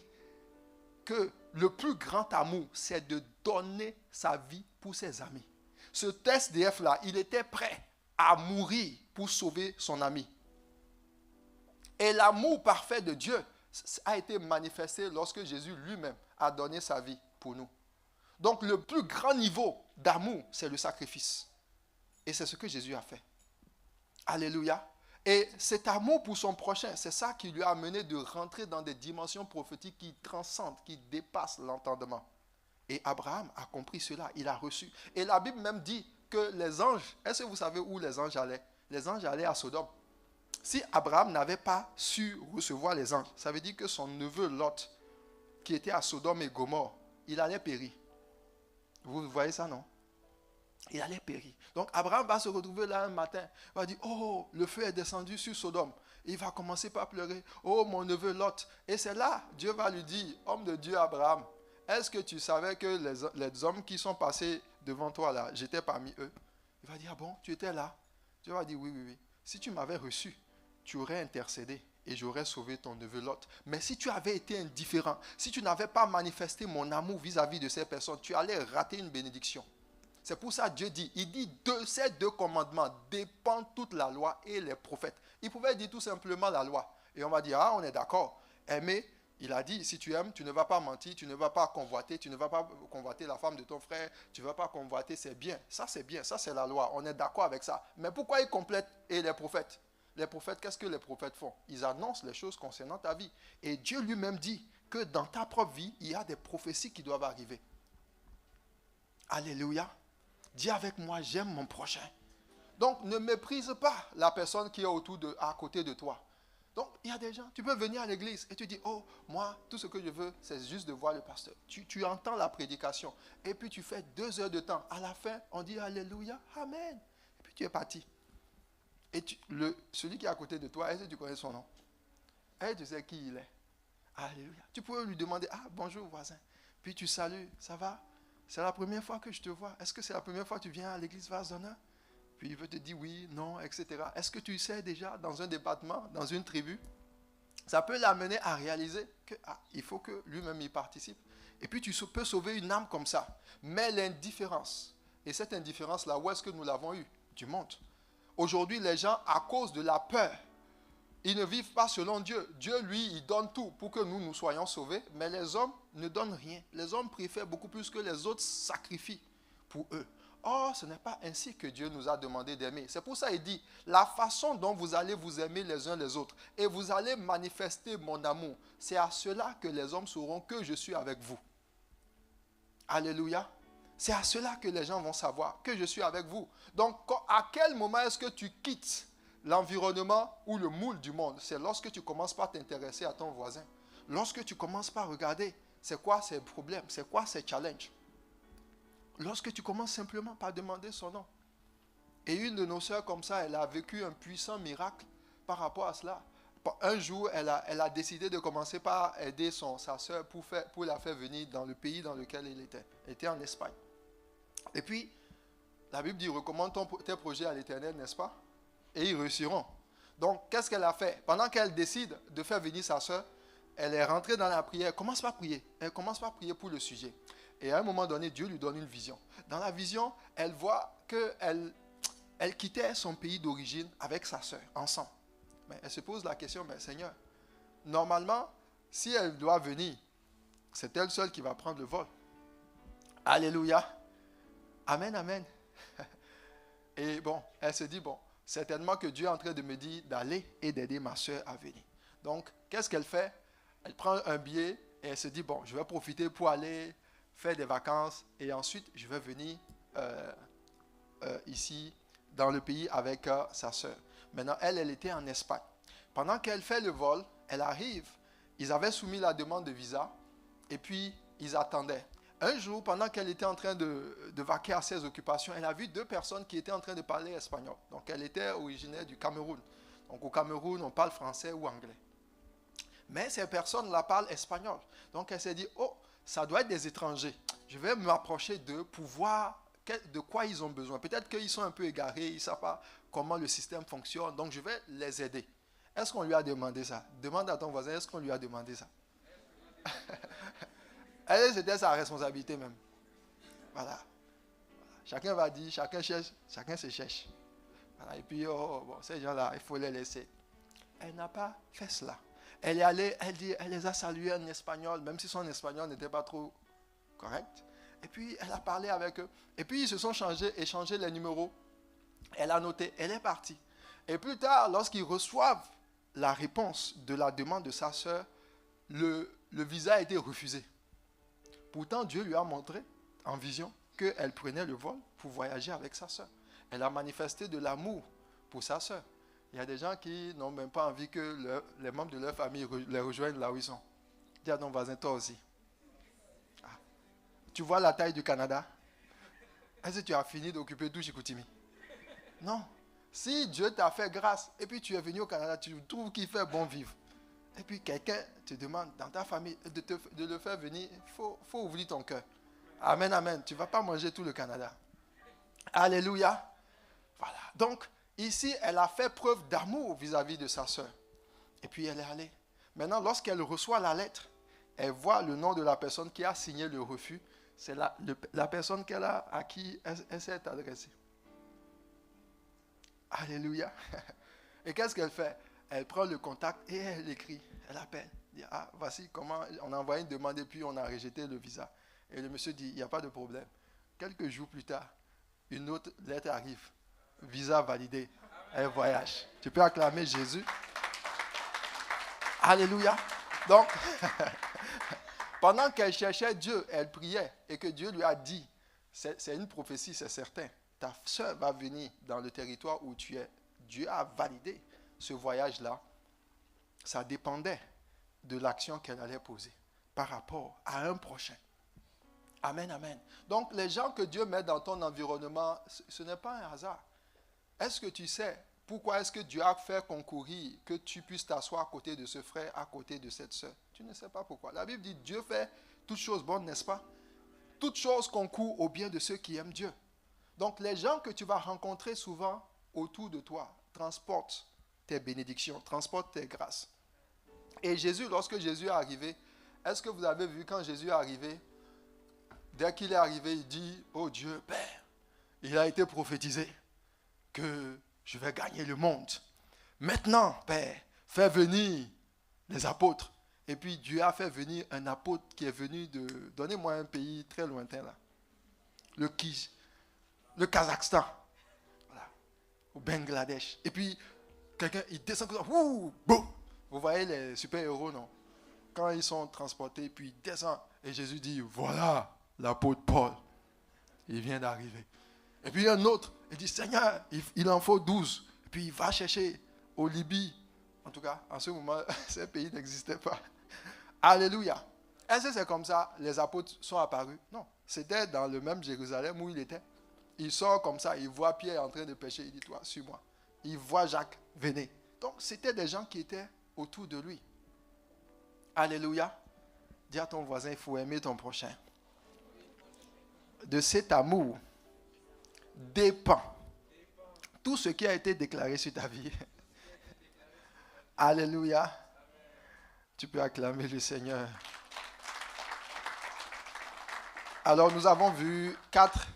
que le plus grand amour, c'est de donner sa vie pour ses amis? Ce SDF-là, il était prêt à mourir pour sauver son ami. Et l'amour parfait de Dieu a été manifesté lorsque Jésus lui-même a donné sa vie pour nous. Donc le plus grand niveau d'amour, c'est le sacrifice. Et c'est ce que Jésus a fait. Alléluia. Et cet amour pour son prochain, c'est ça qui lui a amené de rentrer dans des dimensions prophétiques qui transcendent, qui dépassent l'entendement. Et Abraham a compris cela, il a reçu. Et la Bible même dit que les anges, est-ce que vous savez où les anges allaient? Les anges allaient à Sodome. Si Abraham n'avait pas su recevoir les anges, ça veut dire que son neveu Lot, qui était à Sodome et Gomorrhe, il allait périr. Vous voyez ça, non? Il allait périr. Donc Abraham va se retrouver là un matin. Il va dire, oh, le feu est descendu sur Sodome. Il va commencer par pleurer. Oh, mon neveu Lot. Et c'est là, Dieu va lui dire, homme de Dieu Abraham, est-ce que tu savais que les hommes qui sont passés devant toi là, j'étais parmi eux? Il va dire, ah bon, tu étais là? Dieu va dire, oui, oui, oui. Si tu m'avais reçu, tu aurais intercédé et j'aurais sauvé ton neveu Lot. Mais si tu avais été indifférent, si tu n'avais pas manifesté mon amour vis-à-vis de ces personnes, tu allais rater une bénédiction. C'est pour ça que Dieu dit, il dit, de ces deux commandements dépendent toute la loi et les prophètes. Il pouvait dire tout simplement la loi. Et on va dire, ah, on est d'accord. Aimer, il a dit, si tu aimes, tu ne vas pas mentir, tu ne vas pas convoiter, tu ne vas pas convoiter la femme de ton frère, tu ne vas pas convoiter, c'est bien, ça c'est la loi, on est d'accord avec ça. Mais pourquoi il complète et les prophètes? Les prophètes, qu'est-ce que les prophètes font? Ils annoncent les choses concernant ta vie. Et Dieu lui-même dit que dans ta propre vie, il y a des prophéties qui doivent arriver. Alléluia. Dis avec moi, j'aime mon prochain. Donc, ne méprise pas la personne qui est à côté de toi. Donc, il y a des gens, tu peux venir à l'église et tu dis, oh, moi, tout ce que je veux, c'est juste de voir le pasteur. Tu entends la prédication et puis tu fais 2 heures de temps. À la fin, on dit Alléluia, Amen. Et puis tu es parti. Et celui qui est à côté de toi, est-ce que tu connais son nom? Est-ce que tu sais qui il est? Alléluia. Tu peux lui demander, ah, bonjour voisin. Puis tu salues, ça va? C'est la première fois que je te vois. Est-ce que c'est la première fois que tu viens à l'église Vase d'Honneur? Puis il veut te dire oui, non, etc. Est-ce que tu sais déjà dans un département, dans une tribu? Ça peut l'amener à réaliser qu'il faut que lui-même y participe. Et puis tu peux sauver une âme comme ça. Mais l'indifférence, et cette indifférence-là, où est-ce que nous l'avons eue? Du monde. Aujourd'hui, les gens, à cause de la peur, ils ne vivent pas selon Dieu. Dieu, lui, il donne tout pour que nous soyons sauvés. Mais les hommes ne donnent rien. Les hommes préfèrent beaucoup plus que les autres sacrifient pour eux. Or, ce n'est pas ainsi que Dieu nous a demandé d'aimer. C'est pour ça qu'il dit, la façon dont vous allez vous aimer les uns les autres et vous allez manifester mon amour, c'est à cela que les hommes sauront que je suis avec vous. Alléluia. C'est à cela que les gens vont savoir que je suis avec vous. Donc, à quel moment est-ce que tu quittes l'environnement ou le moule du monde? C'est lorsque tu commences par t'intéresser à ton voisin. Lorsque tu commences par regarder, c'est quoi ses problèmes, c'est quoi ses challenges. lorsque tu commences simplement par demander son nom. Et une de nos sœurs comme ça, elle a vécu un puissant miracle par rapport à cela. Un jour, elle a décidé de commencer par aider sa sœur pour la faire venir dans le pays dans lequel elle était. Elle était en Espagne. Et puis, la Bible dit, recommande tes projets à l'Éternel, n'est-ce pas? Et ils réussiront. Donc, qu'est-ce qu'elle a fait? Pendant qu'elle décide de faire venir sa sœur, elle est rentrée dans la prière. Elle commence par prier. Elle commence par prier pour le sujet. Et à un moment donné, Dieu lui donne une vision. Dans la vision, elle voit qu'elle quittait son pays d'origine avec sa sœur, ensemble. Mais elle se pose la question, mais Seigneur, normalement, si elle doit venir, c'est elle seule qui va prendre le vol. Alléluia. Amen, amen. Et bon, elle se dit, bon, certainement que Dieu est en train de me dire d'aller et d'aider ma soeur à venir. Donc, qu'est-ce qu'elle fait? Elle prend un billet et elle se dit, bon, je vais profiter pour aller faire des vacances et ensuite, je vais venir ici, dans le pays avec sa soeur. Maintenant, elle était en Espagne. Pendant qu'elle fait le vol, elle arrive. Ils avaient soumis la demande de visa et puis ils attendaient. Un jour, pendant qu'elle était en train de vaquer à ses occupations, elle a vu deux personnes qui étaient en train de parler espagnol. Donc, elle était originaire du Cameroun. Donc, au Cameroun, on parle français ou anglais. Mais ces personnes la parlent espagnol. Donc, elle s'est dit, oh, ça doit être des étrangers. Je vais m'approcher d'eux pour voir de quoi ils ont besoin. Peut-être qu'ils sont un peu égarés, ils ne savent pas comment le système fonctionne. Donc, je vais les aider. Est-ce qu'on lui a demandé ça? Demande à ton voisin, est-ce qu'on lui a demandé ça? C'était sa responsabilité même. Voilà. Chacun va dire, chacun cherche, chacun se cherche. Voilà. Et puis, bon, ces gens-là, il faut les laisser. Elle n'a pas fait cela. Elle est allée, elle les a salués en espagnol, même si son espagnol n'était pas trop correct. Et puis, elle a parlé avec eux. Et puis, ils se sont échangé les numéros. Elle a noté, elle est partie. Et plus tard, lorsqu'ils reçoivent la réponse de la demande de sa sœur, le visa a été refusé. Pourtant, Dieu lui a montré en vision qu'elle prenait le vol pour voyager avec sa sœur. Elle a manifesté de l'amour pour sa sœur. Il y a des gens qui n'ont même pas envie que les membres de leur famille les rejoignent là où ils sont. Dis à ton voisin, toi aussi. Ah. Tu vois la taille du Canada? Est-ce que tu as fini d'occuper tout Chicoutimi? Non. Si Dieu t'a fait grâce et puis tu es venu au Canada, tu trouves qu'il fait bon vivre. Et puis quelqu'un te demande dans ta famille de le faire venir, il faut ouvrir ton cœur. Amen, amen. Tu ne vas pas manger tout le Canada. Alléluia. Voilà. Donc, ici, elle a fait preuve d'amour vis-à-vis de sa sœur. Et puis, elle est allée. Maintenant, lorsqu'elle reçoit la lettre, elle voit le nom de la personne qui a signé le refus. C'est la personne à qui elle s'est adressée. Alléluia. Et qu'est-ce qu'elle fait? Elle prend le contact et elle écrit. Elle appelle. Elle dit, ah, voici comment on a envoyé une demande et puis on a rejeté le visa. Et le monsieur dit, il n'y a pas de problème. Quelques jours plus tard, une autre lettre arrive. Visa validé. Elle voyage. Tu peux acclamer Jésus. Alléluia. Donc, pendant qu'elle cherchait Dieu, elle priait et que Dieu lui a dit, c'est une prophétie, c'est certain. Ta soeur va venir dans le territoire où tu es. Dieu a validé ce voyage-là. Ça dépendait de l'action qu'elle allait poser par rapport à un prochain. Amen, amen. Donc, les gens que Dieu met dans ton environnement, ce n'est pas un hasard. Est-ce que tu sais pourquoi est-ce que Dieu a fait concourir que tu puisses t'asseoir à côté de ce frère, à côté de cette soeur? Tu ne sais pas pourquoi. La Bible dit, Dieu fait toutes choses bonnes, n'est-ce pas? Toutes choses concourent au bien de ceux qui aiment Dieu. Donc, les gens que tu vas rencontrer souvent autour de toi transportent tes bénédictions, transportent tes grâces. Et Jésus, lorsque Jésus est arrivé, est-ce que vous avez vu quand Jésus est arrivé? Dès qu'il est arrivé, il dit, oh Dieu, Père, il a été prophétisé que je vais gagner le monde. Maintenant, Père, fais venir les apôtres. Et puis Dieu a fait venir un apôtre qui est venu de... Donnez-moi un pays très lointain là. Le Kazakhstan. Voilà. Au Bangladesh. Et puis, quelqu'un, il descend comme ça. Boum. Vous voyez les super-héros, non? Quand ils sont transportés, puis il descend. Et Jésus dit, voilà l'apôtre Paul. Il vient d'arriver. Et puis un autre, il dit, Seigneur, il en faut 12. Et puis il va chercher au Libye. En tout cas, en ce moment, ces pays n'existaient pas. Alléluia. Est-ce que c'est comme ça les apôtres sont apparus? Non. C'était dans le même Jérusalem où il était. Il sort comme ça, il voit Pierre en train de pêcher, il dit, toi, suis-moi. Il voit Jacques, venez. Donc, c'était des gens qui étaient autour de lui. Alléluia. Dis à ton voisin, il faut aimer ton prochain. De cet amour dépend tout ce qui a été déclaré sur ta vie. Alléluia. Tu peux acclamer le Seigneur. Alors, nous avons vu quatre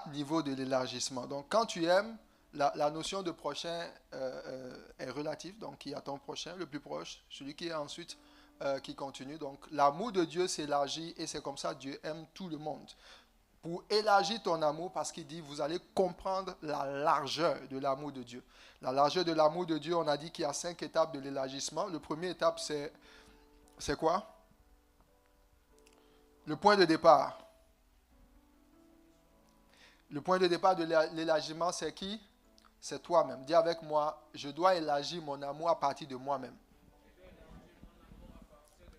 niveaux de l'élargissement. Donc, quand tu aimes, la notion de prochain est relative. Donc, il y a ton prochain, le plus proche, celui qui est ensuite, qui continue. Donc, l'amour de Dieu s'élargit et c'est comme ça Dieu aime tout le monde. Pour élargir ton amour, parce qu'il dit, vous allez comprendre la largeur de l'amour de Dieu. La largeur de l'amour de Dieu, on a dit qu'il y a 5 étapes de l'élargissement. Le premier étape, c'est quoi? Le point de départ. Le point de départ de l'élargissement, c'est qui? C'est toi-même. Dis avec moi, je dois élargir mon amour à partir de moi-même.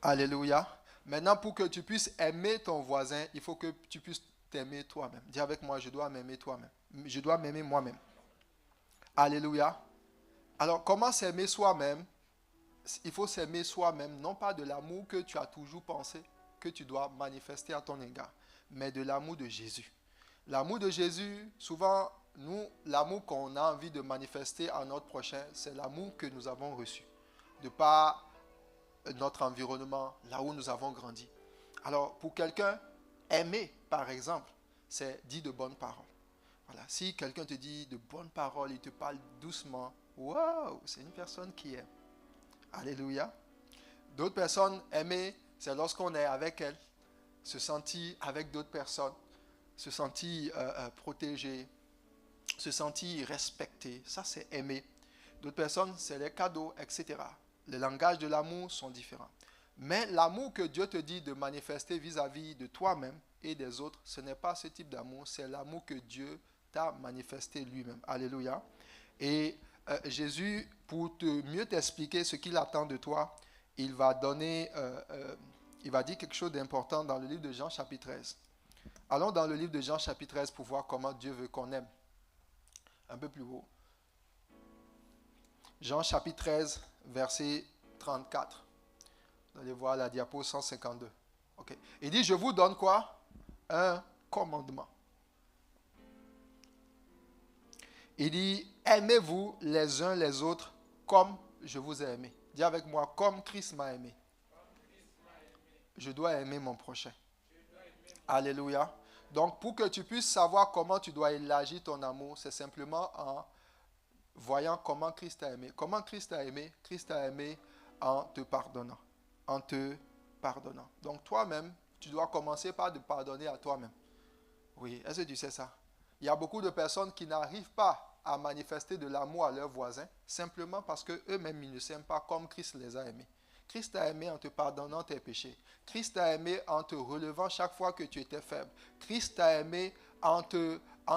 Alléluia. Maintenant, pour que tu puisses aimer ton voisin, il faut que tu puisses t'aimer toi-même. Dis avec moi, je dois m'aimer toi-même. Je dois m'aimer moi-même. Alléluia. Alors, comment s'aimer soi-même? Il faut s'aimer soi-même, non pas de l'amour que tu as toujours pensé que tu dois manifester à ton égard, mais de l'amour de Jésus. L'amour de Jésus, souvent, nous, l'amour qu'on a envie de manifester à notre prochain, c'est l'amour que nous avons reçu, de par notre environnement, là où nous avons grandi. Alors, pour quelqu'un, aimer, par exemple, c'est dire de bonnes paroles. Voilà. Si quelqu'un te dit de bonnes paroles, il te parle doucement, waouh, c'est une personne qui aime. Alléluia. D'autres personnes aimer, c'est lorsqu'on est avec elles, se sentir avec d'autres personnes, se sentir protégé, se sentir respecté. Ça, c'est aimer. D'autres personnes, c'est les cadeaux, etc. Les langages de l'amour sont différents. Mais l'amour que Dieu te dit de manifester vis-à-vis de toi-même et des autres, ce n'est pas ce type d'amour, c'est l'amour que Dieu t'a manifesté lui-même. Alléluia. Et Jésus, pour mieux t'expliquer ce qu'il attend de toi, il va dire quelque chose d'important dans le livre de Jean chapitre 13. Allons dans le livre de Jean chapitre 13 pour voir comment Dieu veut qu'on aime. Un peu plus haut. Jean chapitre 13, verset 34. Vous allez voir la diapo 152. Okay. Il dit, je vous donne quoi? Un commandement. Il dit, aimez-vous les uns les autres comme je vous ai aimé. Dis avec moi, comme Christ m'a aimé. Je dois aimer mon prochain. Alléluia. Donc, pour que tu puisses savoir comment tu dois élargir ton amour, c'est simplement en voyant comment Christ t'a aimé. Comment Christ t'a aimé? Christ t'a aimé en te pardonnant. En te pardonnant. Donc, toi-même, tu dois commencer par te pardonner à toi-même. Oui, est-ce que tu sais ça? Il y a beaucoup de personnes qui n'arrivent pas à manifester de l'amour à leurs voisins simplement parce qu'eux-mêmes, ils ne s'aiment pas comme Christ les a aimés. Christ t'a aimé en te pardonnant tes péchés. Christ t'a aimé en te relevant chaque fois que tu étais faible. Christ t'a aimé en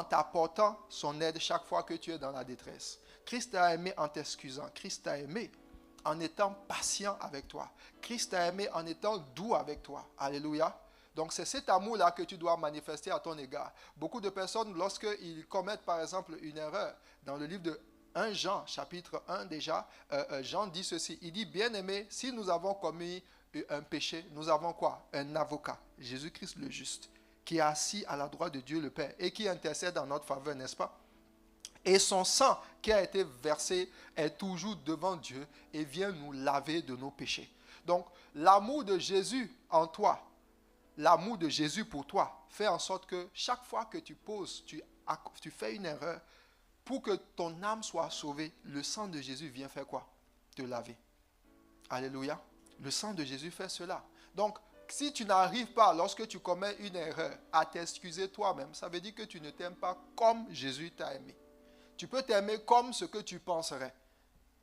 t'apportant son aide chaque fois que tu es dans la détresse. Christ t'a aimé en t'excusant. Christ t'a aimé en étant patient avec toi. Christ t'a aimé en étant doux avec toi. Alléluia. Donc c'est cet amour-là que tu dois manifester à ton égard. Beaucoup de personnes, lorsqu'ils commettent par exemple une erreur, dans le livre de 1 Jean, chapitre 1 déjà, Jean dit ceci. Il dit, bien-aimés, si nous avons commis un péché, nous avons quoi? Un avocat, Jésus-Christ le juste, qui est assis à la droite de Dieu le Père et qui intercède en notre faveur, n'est-ce pas? Et son sang qui a été versé est toujours devant Dieu et vient nous laver de nos péchés. Donc, l'amour de Jésus en toi, l'amour de Jésus pour toi, fait en sorte que chaque fois que tu poses, tu fais une erreur, pour que ton âme soit sauvée, le sang de Jésus vient faire quoi? Te laver. Alléluia. Le sang de Jésus fait cela. Donc, si tu n'arrives pas, lorsque tu commets une erreur, à t'excuser toi-même, ça veut dire que tu ne t'aimes pas comme Jésus t'a aimé. Tu peux t'aimer comme ce que tu penserais.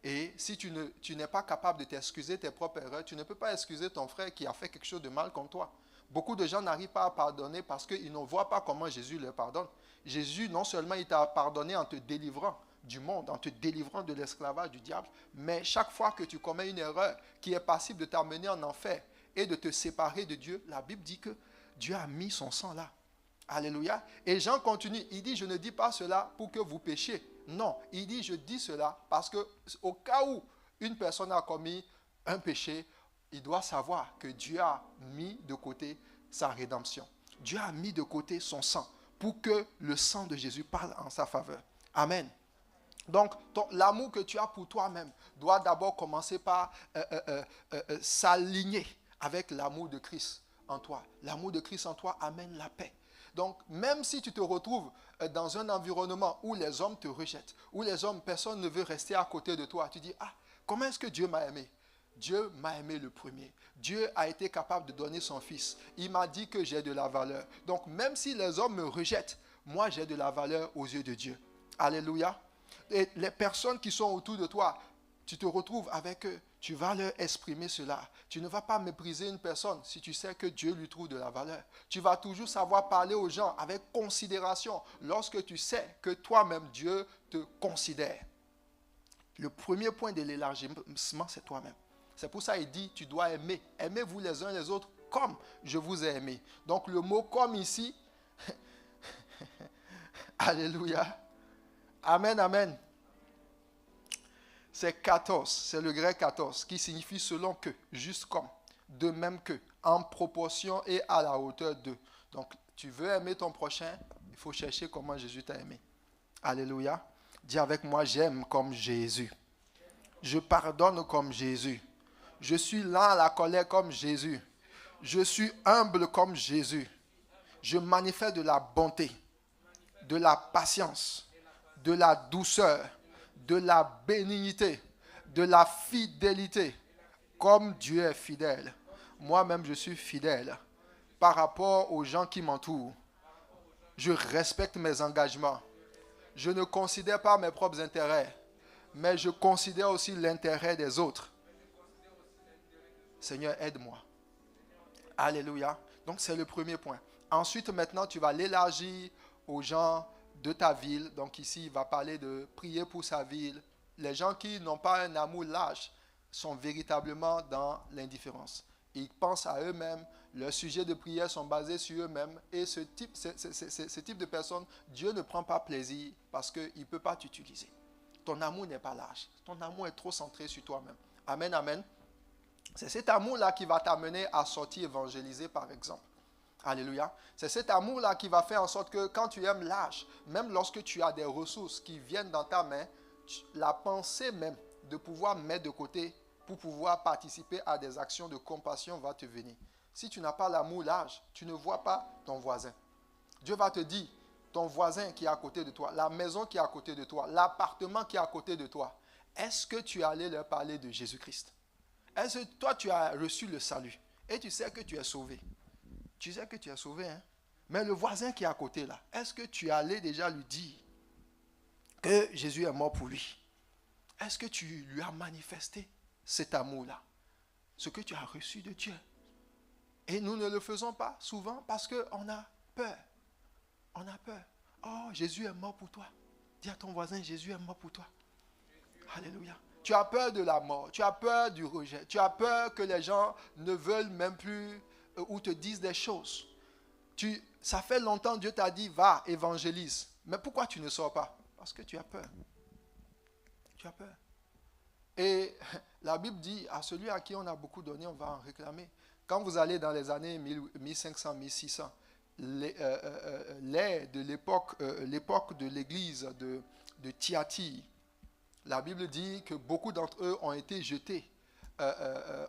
Et si tu n'es pas capable de t'excuser tes propres erreurs, tu ne peux pas excuser ton frère qui a fait quelque chose de mal contre toi. Beaucoup de gens n'arrivent pas à pardonner parce qu'ils ne voient pas comment Jésus leur pardonne. Jésus, non seulement il t'a pardonné en te délivrant du monde, en te délivrant de l'esclavage du diable, mais chaque fois que tu commets une erreur qui est passible de t'amener en enfer et de te séparer de Dieu, la Bible dit que Dieu a mis son sang là. Alléluia. Et Jean continue, il dit, je ne dis pas cela pour que vous péchiez. Non, il dit, je dis cela parce que au cas où une personne a commis un péché, il doit savoir que Dieu a mis de côté sa rédemption. Dieu a mis de côté son sang pour que le sang de Jésus parle en sa faveur. Amen. Donc, l'amour que tu as pour toi-même doit d'abord commencer par s'aligner avec l'amour de Christ en toi. L'amour de Christ en toi amène la paix. Donc, même si tu te retrouves dans un environnement où les hommes te rejettent, où personne ne veut rester à côté de toi, tu dis, ah, comment est-ce que Dieu m'a aimé? Dieu m'a aimé le premier. Dieu a été capable de donner son fils. Il m'a dit que j'ai de la valeur. Donc, même si les hommes me rejettent, moi, j'ai de la valeur aux yeux de Dieu. Alléluia. Et les personnes qui sont autour de toi, tu te retrouves avec eux, tu vas leur exprimer cela. Tu ne vas pas mépriser une personne si tu sais que Dieu lui trouve de la valeur. Tu vas toujours savoir parler aux gens avec considération lorsque tu sais que toi-même, Dieu te considère. Le premier point de l'élargissement, c'est toi-même. C'est pour ça qu'il dit, tu dois aimer. Aimez-vous les uns les autres comme je vous ai aimé. Donc le mot comme ici, alléluia. Amen, amen. C'est kathos, c'est le grec kathos, qui signifie selon que, juste comme, de même que, en proportion et à la hauteur de. Donc, tu veux aimer ton prochain, il faut chercher comment Jésus t'a aimé. Alléluia. Dis avec moi, j'aime comme Jésus. Je pardonne comme Jésus. Je suis lent à la colère comme Jésus. Je suis humble comme Jésus. Je manifeste de la bonté, de la patience, de la douceur, de la bénignité, de la fidélité, comme Dieu est fidèle. Moi-même, je suis fidèle par rapport aux gens qui m'entourent. Je respecte mes engagements. Je ne considère pas mes propres intérêts, mais je considère aussi l'intérêt des autres. Seigneur, aide-moi. Alléluia. Donc, c'est le premier point. Ensuite, maintenant, tu vas l'élargir aux gens de ta ville. Donc ici, il va parler de prier pour sa ville. Les gens qui n'ont pas un amour large sont véritablement dans l'indifférence. Ils pensent à eux-mêmes, leurs sujets de prière sont basés sur eux-mêmes. Et ce type de personnes, Dieu ne prend pas plaisir parce qu'il ne peut pas t'utiliser. Ton amour n'est pas large. Ton amour est trop centré sur toi-même. Amen, amen. C'est cet amour-là qui va t'amener à sortir évangéliser, par exemple. Alléluia. C'est cet amour-là qui va faire en sorte que quand tu aimes l'âge, même lorsque tu as des ressources qui viennent dans ta main, la pensée même de pouvoir mettre de côté pour pouvoir participer à des actions de compassion va te venir. Si tu n'as pas l'amour large, tu ne vois pas ton voisin. Dieu va te dire, ton voisin qui est à côté de toi, la maison qui est à côté de toi, l'appartement qui est à côté de toi, est-ce que tu es allé leur parler de Jésus-Christ? Est-ce que toi tu as reçu le salut et tu sais que tu es sauvé? Tu sais que tu es sauvé, hein? Mais le voisin qui est à côté là, est-ce que tu es allé déjà lui dire que Jésus est mort pour lui? Est-ce que tu lui as manifesté cet amour-là? Ce que tu as reçu de Dieu. Et nous ne le faisons pas souvent parce qu'on a peur. On a peur. Oh, Jésus est mort pour toi. Dis à ton voisin, Jésus est mort pour toi. Alléluia. Tu as peur de la mort, tu as peur du rejet, tu as peur que les gens ne veulent même plus ou te disent des choses. Ça fait longtemps que Dieu t'a dit, va, évangélise. Mais pourquoi tu ne sors pas? Parce que tu as peur. Tu as peur. Et la Bible dit, à celui à qui on a beaucoup donné, on va en réclamer. Quand vous allez dans les années 1500, 1600, l'époque de l'église de Thyatire, la Bible dit que beaucoup d'entre eux ont été jetés,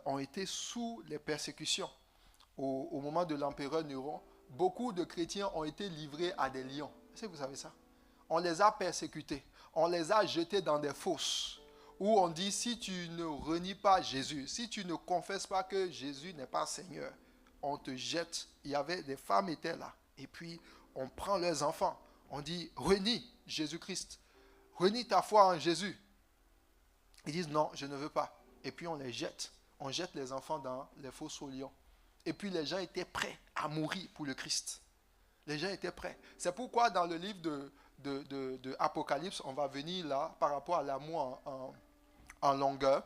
ont été sous les persécutions. Au moment de l'empereur Néron, beaucoup de chrétiens ont été livrés à des lions. Est-ce que vous savez ça? On les a persécutés, on les a jetés dans des fosses, où on dit, si tu ne renies pas Jésus, si tu ne confesses pas que Jésus n'est pas Seigneur, on te jette. Il y avait des femmes qui étaient là, et puis on prend leurs enfants, on dit, renie Jésus-Christ, renie ta foi en Jésus. Ils disent, non, je ne veux pas. Et puis on les jette, on jette les enfants dans les fosses aux lions. Et puis les gens étaient prêts à mourir pour le Christ. Les gens étaient prêts. C'est pourquoi dans le livre de Apocalypse, on va venir là par rapport à l'amour en longueur.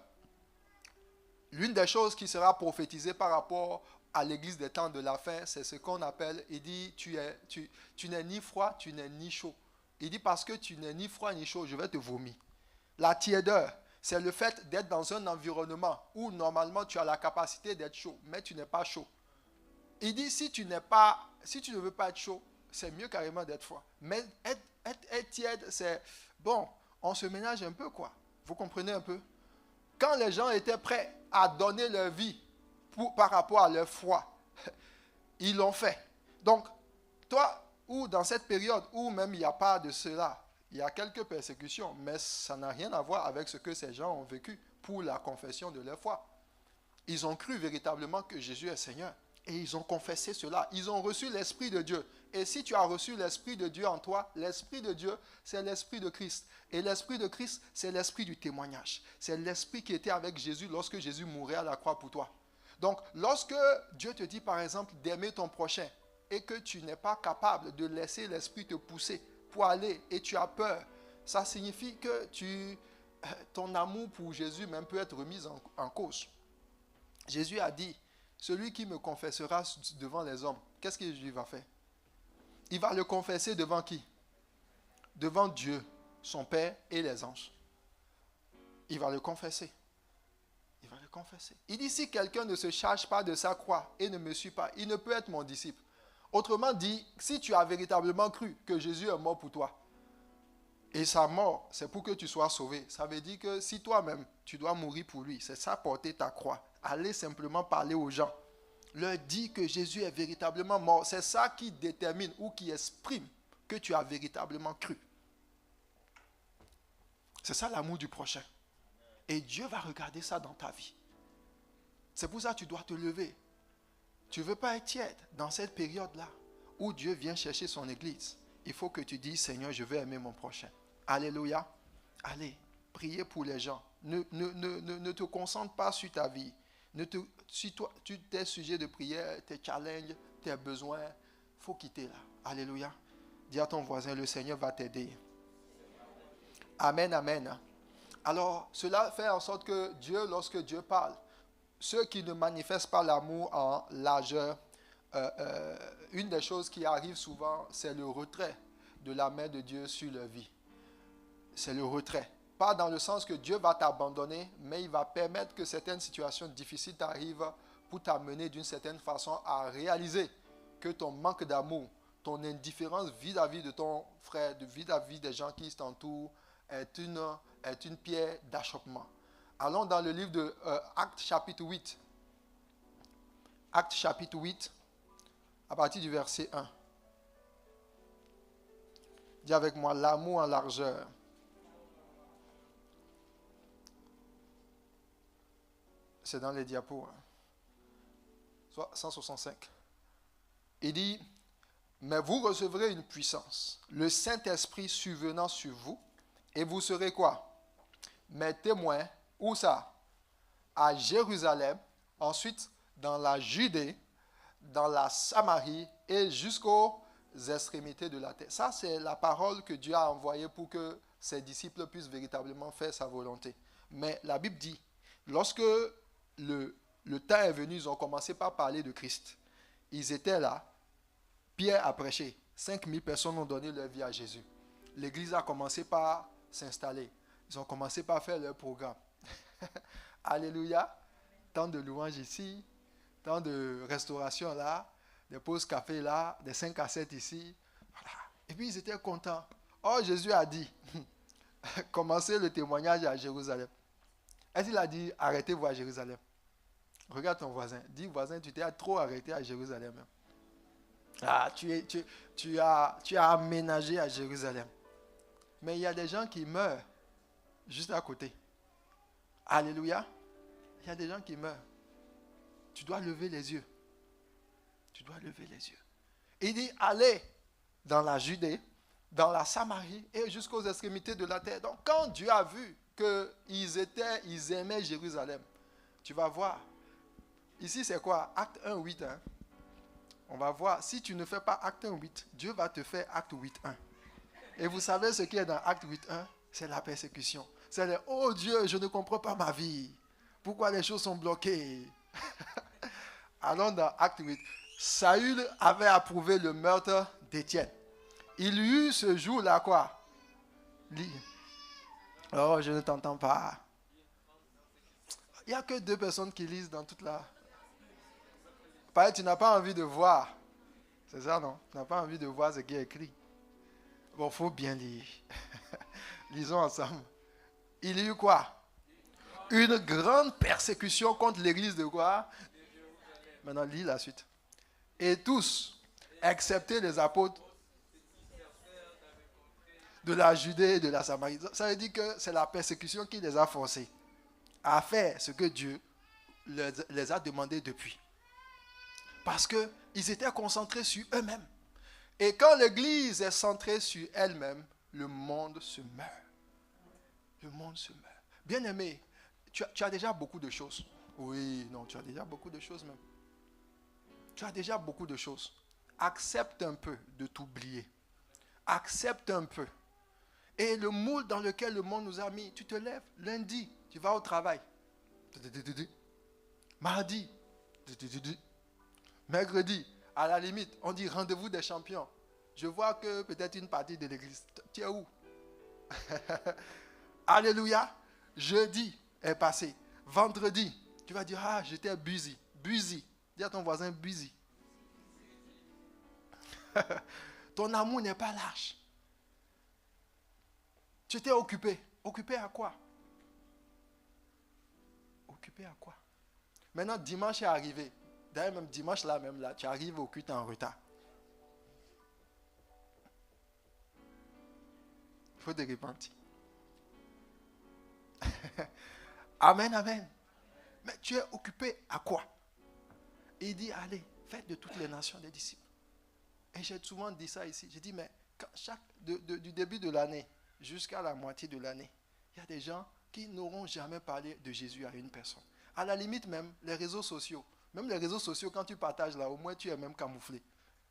L'une des choses qui sera prophétisée par rapport à l'église des temps de la fin, c'est ce qu'on appelle, il dit, tu n'es ni froid, tu n'es ni chaud. Il dit, parce que tu n'es ni froid ni chaud, je vais te vomir. La tiédeur, c'est le fait d'être dans un environnement où normalement tu as la capacité d'être chaud, mais tu n'es pas chaud. Il dit, si tu ne veux pas être chaud, c'est mieux carrément d'être froid. Mais être tiède, c'est, bon, on se ménage un peu, quoi. Vous comprenez un peu? Quand les gens étaient prêts à donner leur vie par rapport à leur foi, ils l'ont fait. Donc, toi, ou dans cette période où même il n'y a pas de cela, il y a quelques persécutions, mais ça n'a rien à voir avec ce que ces gens ont vécu pour la confession de leur foi. Ils ont cru véritablement que Jésus est Seigneur. Et ils ont confessé cela. Ils ont reçu l'Esprit de Dieu. Et si tu as reçu l'Esprit de Dieu en toi, l'Esprit de Dieu, c'est l'Esprit de Christ. Et l'Esprit de Christ, c'est l'Esprit du témoignage. C'est l'Esprit qui était avec Jésus lorsque Jésus mourait à la croix pour toi. Donc, lorsque Dieu te dit, par exemple, d'aimer ton prochain et que tu n'es pas capable de laisser l'Esprit te pousser pour aller et tu as peur, ça signifie que ton amour pour Jésus même peut être remis en cause. Jésus a dit, celui qui me confessera devant les hommes, qu'est-ce qu'il va faire? Il va le confesser devant qui? Devant Dieu, son Père et les anges. Il va le confesser. Il va le confesser. Il dit, si quelqu'un ne se charge pas de sa croix et ne me suit pas, il ne peut être mon disciple. Autrement dit, si tu as véritablement cru que Jésus est mort pour toi, et sa mort, c'est pour que tu sois sauvé, ça veut dire que si toi-même, tu dois mourir pour lui, c'est ça porter ta croix. Allez simplement parler aux gens. Leur dire que Jésus est véritablement mort. C'est ça qui détermine ou qui exprime que tu as véritablement cru. C'est ça l'amour du prochain. Et Dieu va regarder ça dans ta vie. C'est pour ça que tu dois te lever. Tu ne veux pas être tiède dans cette période-là où Dieu vient chercher son église. Il faut que tu dises, Seigneur, je veux aimer mon prochain. Alléluia. Allez, priez pour les gens. Ne te concentre pas sur ta vie. Si tes sujets de prière, tes challenges, tes besoins, il faut quitter là. Alléluia. Dis à ton voisin, le Seigneur va t'aider. Amen, amen. Alors, cela fait en sorte que Dieu, lorsque Dieu parle, ceux qui ne manifestent pas l'amour en largeur, une des choses qui arrive souvent, c'est le retrait de la main de Dieu sur leur vie. C'est le retrait. Pas dans le sens que Dieu va t'abandonner, mais il va permettre que certaines situations difficiles t'arrivent pour t'amener d'une certaine façon à réaliser que ton manque d'amour, ton indifférence vis-à-vis de ton frère, vis-à-vis des gens qui t'entourent, est une pierre d'achoppement. Allons dans le livre de Actes chapitre 8. Actes chapitre 8, à partir du verset 1. Dis avec moi, l'amour en largeur. C'est dans les diapos. Soit 165. Il dit, mais vous recevrez une puissance, le Saint-Esprit survenant sur vous, et vous serez quoi? Mes témoins, où ça? À Jérusalem, ensuite dans la Judée, dans la Samarie et jusqu'aux extrémités de la terre. Ça, c'est la parole que Dieu a envoyée pour que ses disciples puissent véritablement faire sa volonté. Mais la Bible dit, lorsque le temps est venu, ils ont commencé par parler de Christ. Ils étaient là, Pierre a prêché, 5000 personnes ont donné leur vie à Jésus. L'église a commencé par s'installer. Ils ont commencé par faire leur programme. Alléluia. Tant de louanges ici, tant de restauration là, des pauses café là, des 5 à 7 ici. Voilà. Et puis ils étaient contents. Oh, Jésus a dit, commencez le témoignage à Jérusalem. Est-ce qu'il a dit, arrêtez-vous à Jérusalem? Regarde ton voisin. Dis, voisin, tu t'es trop arrêté à Jérusalem. Ah, tu as aménagé à Jérusalem. Mais il y a des gens qui meurent juste à côté. Alléluia. Il y a des gens qui meurent. Tu dois lever les yeux. Tu dois lever les yeux. Il dit, allez dans la Judée, dans la Samarie et jusqu'aux extrémités de la terre. Donc, quand Dieu a vu qu'ils aimaient Jérusalem, tu vas voir. Ici, c'est quoi? Acte 1, 8. Hein? On va voir. Si tu ne fais pas Acte 1, 8, Dieu va te faire Acte 8, 1. Et vous savez ce qui est dans Acte 8, 1? C'est la persécution. C'est le « Oh Dieu, je ne comprends pas ma vie. Pourquoi les choses sont bloquées? Allons dans Acte 8. Saül avait approuvé le meurtre d'Étienne. Il eut ce jour-là quoi? Oh, je ne t'entends pas. Il n'y a que 2 personnes qui lisent dans toute la... Pareil, tu n'as pas envie de voir. C'est ça, non? Tu n'as pas envie de voir ce qui est écrit. Bon, il faut bien lire. Lisons ensemble. Il y eut quoi? Une grande persécution contre l'église de quoi? Maintenant, lis la suite. Et tous, excepté les apôtres de la Judée et de la Samarie. Ça veut dire que c'est la persécution qui les a forcés à faire ce que Dieu les a demandé depuis. Parce qu'ils étaient concentrés sur eux-mêmes. Et quand l'église est centrée sur elle-même, le monde se meurt. Le monde se meurt. Bien-aimé, tu as déjà beaucoup de choses. Oui, non, tu as déjà beaucoup de choses même. Tu as déjà beaucoup de choses. Accepte un peu de t'oublier. Accepte un peu. Et le moule dans lequel le monde nous a mis, tu te lèves lundi, tu vas au travail. Mardi, mercredi, à la limite, on dit rendez-vous des champions. Je vois que peut-être une partie de l'église. Tu es où? Alléluia. Jeudi est passé. Vendredi, tu vas dire, ah, j'étais busy. Busy. Dis à ton voisin, busy. Ton amour n'est pas lâche. Tu étais occupé. Occupé à quoi? Occupé à quoi? Maintenant, dimanche est arrivé. D'ailleurs, même dimanche, là, tu arrives au culte en retard. Il faut te repentir. Amen, amen. Mais tu es occupé à quoi? Et il dit, allez, faites de toutes les nations des disciples. Et j'ai souvent dit ça ici. J'ai dit, mais du début de l'année jusqu'à la moitié de l'année, il y a des gens qui n'auront jamais parlé de Jésus à une personne. À la limite même, les réseaux sociaux. Même les réseaux sociaux, quand tu partages là, au moins tu es même camouflé.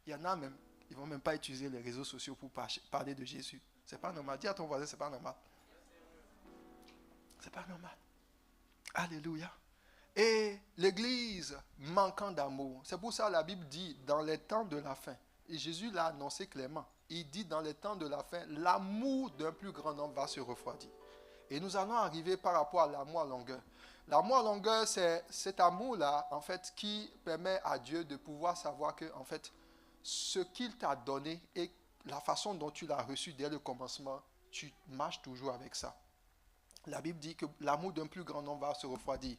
Il y en a même, ils ne vont même pas utiliser les réseaux sociaux pour parler de Jésus. C'est pas normal. Dis à ton voisin, c'est pas normal. C'est pas normal. Alléluia. Et l'église manquant d'amour. C'est pour ça que la Bible dit dans les temps de la fin. Et Jésus l'a annoncé clairement. Il dit dans les temps de la fin, l'amour d'un plus grand nombre va se refroidir. Et nous allons arriver par rapport à l'amour à longueur. L'amour à longueur, c'est cet amour-là, en fait, qui permet à Dieu de pouvoir savoir que, en fait, ce qu'il t'a donné et la façon dont tu l'as reçu dès le commencement, tu marches toujours avec ça. La Bible dit que l'amour d'un plus grand nombre va se refroidir.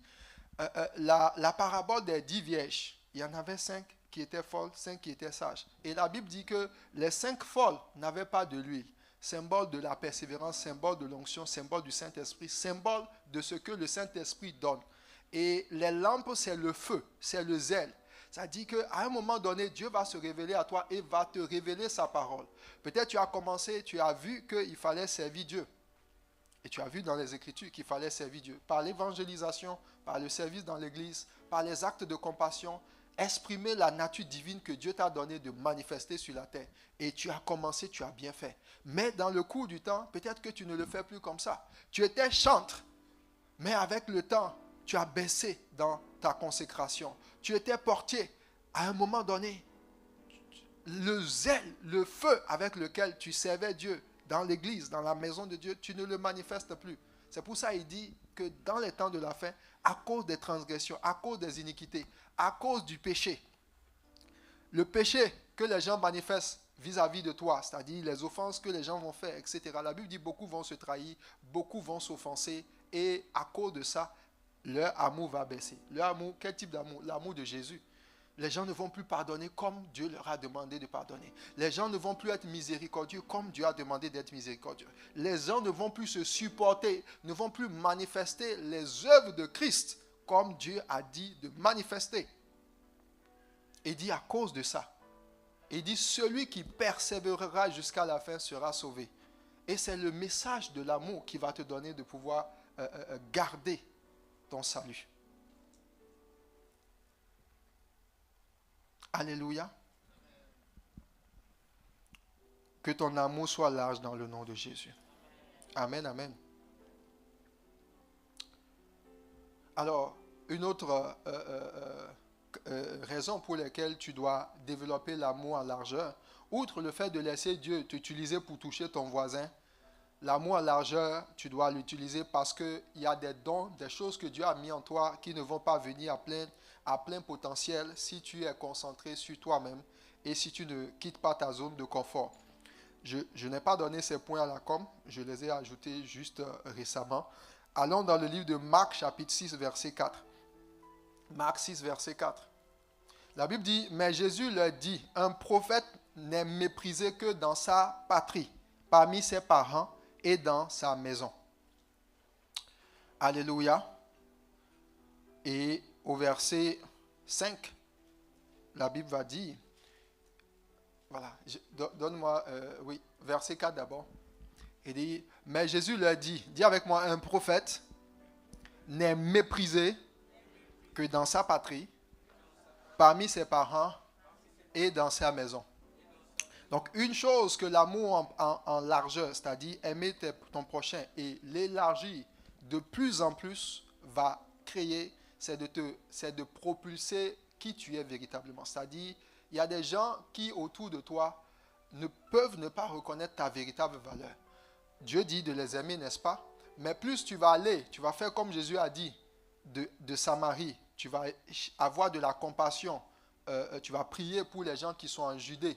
La parabole des 10 vierges, il y en avait 5 qui étaient folles, 5 qui étaient sages. Et la Bible dit que les 5 folles n'avaient pas de l'huile. Symbole de la persévérance, symbole de l'onction, symbole du Saint-Esprit, symbole de ce que le Saint-Esprit donne. Et les lampes, c'est le feu, c'est le zèle. Ça dit qu'à un moment donné, Dieu va se révéler à toi et va te révéler sa parole. Peut-être tu as commencé, tu as vu qu'il fallait servir Dieu. Et tu as vu dans les Écritures qu'il fallait servir Dieu. Par l'évangélisation, par le service dans l'Église, par les actes de compassion, exprimer la nature divine que Dieu t'a donnée de manifester sur la terre. Et tu as commencé, tu as bien fait. Mais dans le cours du temps, peut-être que tu ne le fais plus comme ça. Tu étais chantre, mais avec le temps, tu as baissé dans ta consécration. Tu étais portier. À un moment donné, le zèle, le feu avec lequel tu servais Dieu dans l'église, dans la maison de Dieu, tu ne le manifestes plus. C'est pour ça qu'il dit que dans les temps de la fin, à cause des transgressions, à cause des iniquités, à cause du péché, le péché que les gens manifestent vis-à-vis de toi, c'est-à-dire les offenses que les gens vont faire, etc. La Bible dit beaucoup vont se trahir, beaucoup vont s'offenser, et à cause de ça, leur amour va baisser. Leur amour, quel type d'amour? L'amour de Jésus. Les gens ne vont plus pardonner comme Dieu leur a demandé de pardonner. Les gens ne vont plus être miséricordieux comme Dieu a demandé d'être miséricordieux. Les gens ne vont plus se supporter, ne vont plus manifester les œuvres de Christ comme Dieu a dit de manifester. Et dit à cause de ça, il dit celui qui persévérera jusqu'à la fin sera sauvé. Et c'est le message de l'amour qui va te donner de pouvoir garder ton salut. Alléluia. Que ton amour soit large dans le nom de Jésus. Amen, amen. Alors, une autre raison pour laquelle tu dois développer l'amour en largeur, outre le fait de laisser Dieu t'utiliser pour toucher ton voisin, l'amour en largeur, tu dois l'utiliser parce qu'il y a des dons, des choses que Dieu a mis en toi qui ne vont pas venir à plein potentiel si tu es concentré sur toi-même et si tu ne quittes pas ta zone de confort. Je n'ai pas donné ces points à la com, je les ai ajoutés juste récemment. Allons dans le livre de Marc chapitre 6 verset 4. Marc 6 verset 4. La Bible dit, mais Jésus leur dit, un prophète n'est méprisé que dans sa patrie, parmi ses parents et dans sa maison. Alléluia. Et au verset 5, la Bible va dire, voilà, donne-moi, oui, verset 4 d'abord. Il dit, mais Jésus leur dit, dis avec moi, un prophète n'est méprisé que dans sa patrie, parmi ses parents et dans sa maison. Donc, une chose que l'amour en largeur, c'est-à-dire aimer ton prochain et l'élargir de plus en plus, va créer, c'est de propulser qui tu es véritablement. C'est-à-dire, il y a des gens qui, autour de toi, ne peuvent ne pas reconnaître ta véritable valeur. Dieu dit de les aimer, n'est-ce pas? Mais plus tu vas aller, tu vas faire comme Jésus a dit de Samarie, tu vas avoir de la compassion, tu vas prier pour les gens qui sont en Judée,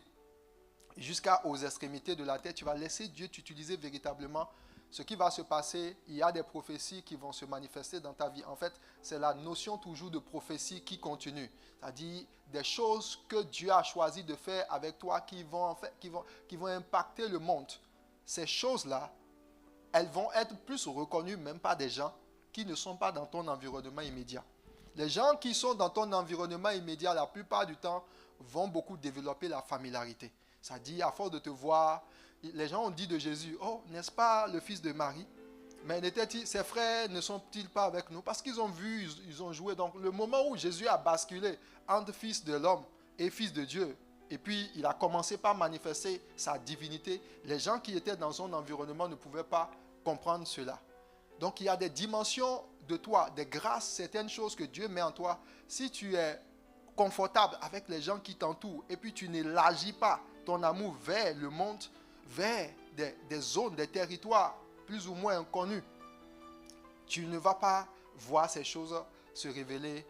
jusqu'aux extrémités de la terre, tu vas laisser Dieu t'utiliser véritablement. Ce qui va se passer, il y a des prophéties qui vont se manifester dans ta vie. En fait, c'est la notion toujours de prophétie qui continue. C'est-à-dire des choses que Dieu a choisi de faire avec toi qui vont impacter le monde. Ces choses-là, elles vont être plus reconnues même par des gens qui ne sont pas dans ton environnement immédiat. Les gens qui sont dans ton environnement immédiat, la plupart du temps, vont beaucoup développer la familiarité. C'est-à-dire, à force de te voir, les gens ont dit de Jésus, oh, n'est-ce pas le fils de Marie? Mais ses frères ne sont-ils pas avec nous? Parce qu'ils ont vu, ils ont joué. Donc, le moment où Jésus a basculé entre fils de l'homme et fils de Dieu, et puis il a commencé par manifester sa divinité, les gens qui étaient dans son environnement ne pouvaient pas comprendre cela. Donc, il y a des dimensions de toi, des grâces, certaines choses que Dieu met en toi. Si tu es confortable avec les gens qui t'entourent et puis tu n'élargis pas ton amour vers le monde, vers des zones, des territoires plus ou moins inconnus, tu ne vas pas voir ces choses se révéler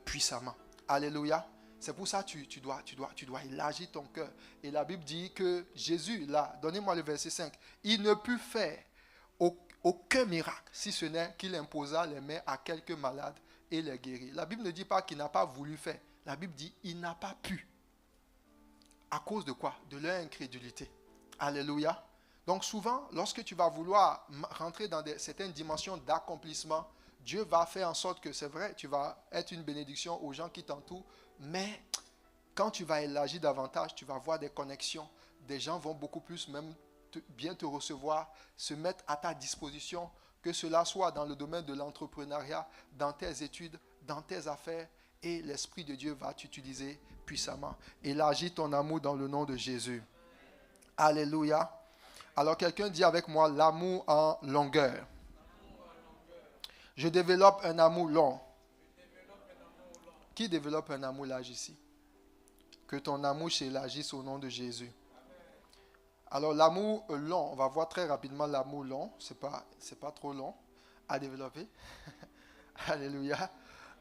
puissamment. Alléluia. C'est pour ça que tu dois élargir ton cœur. Et la Bible dit que Jésus, là, donnez-moi le verset 5, il ne put faire aucun miracle, si ce n'est qu'il imposa les mains à quelques malades et les guérit. La Bible ne dit pas qu'il n'a pas voulu faire. La Bible dit qu'il n'a pas pu. À cause de quoi? De leur incrédulité. Alléluia. Donc souvent, lorsque tu vas vouloir rentrer dans certaines dimensions d'accomplissement, Dieu va faire en sorte que c'est vrai, tu vas être une bénédiction aux gens qui t'entourent, mais quand tu vas élargir davantage, tu vas voir des connexions. Des gens vont beaucoup plus même bien te recevoir, se mettre à ta disposition, que cela soit dans le domaine de l'entrepreneuriat, dans tes études, dans tes affaires, et l'Esprit de Dieu va t'utiliser puissamment. Élargis ton amour dans le nom de Jésus. Alléluia. Alors quelqu'un dit avec moi l'amour en longueur. Je développe un amour long. Qui développe un amour large ici? Que ton amour s'élargisse au nom de Jésus. Alors l'amour long, on va voir très rapidement l'amour long. C'est pas trop long à développer. Alléluia.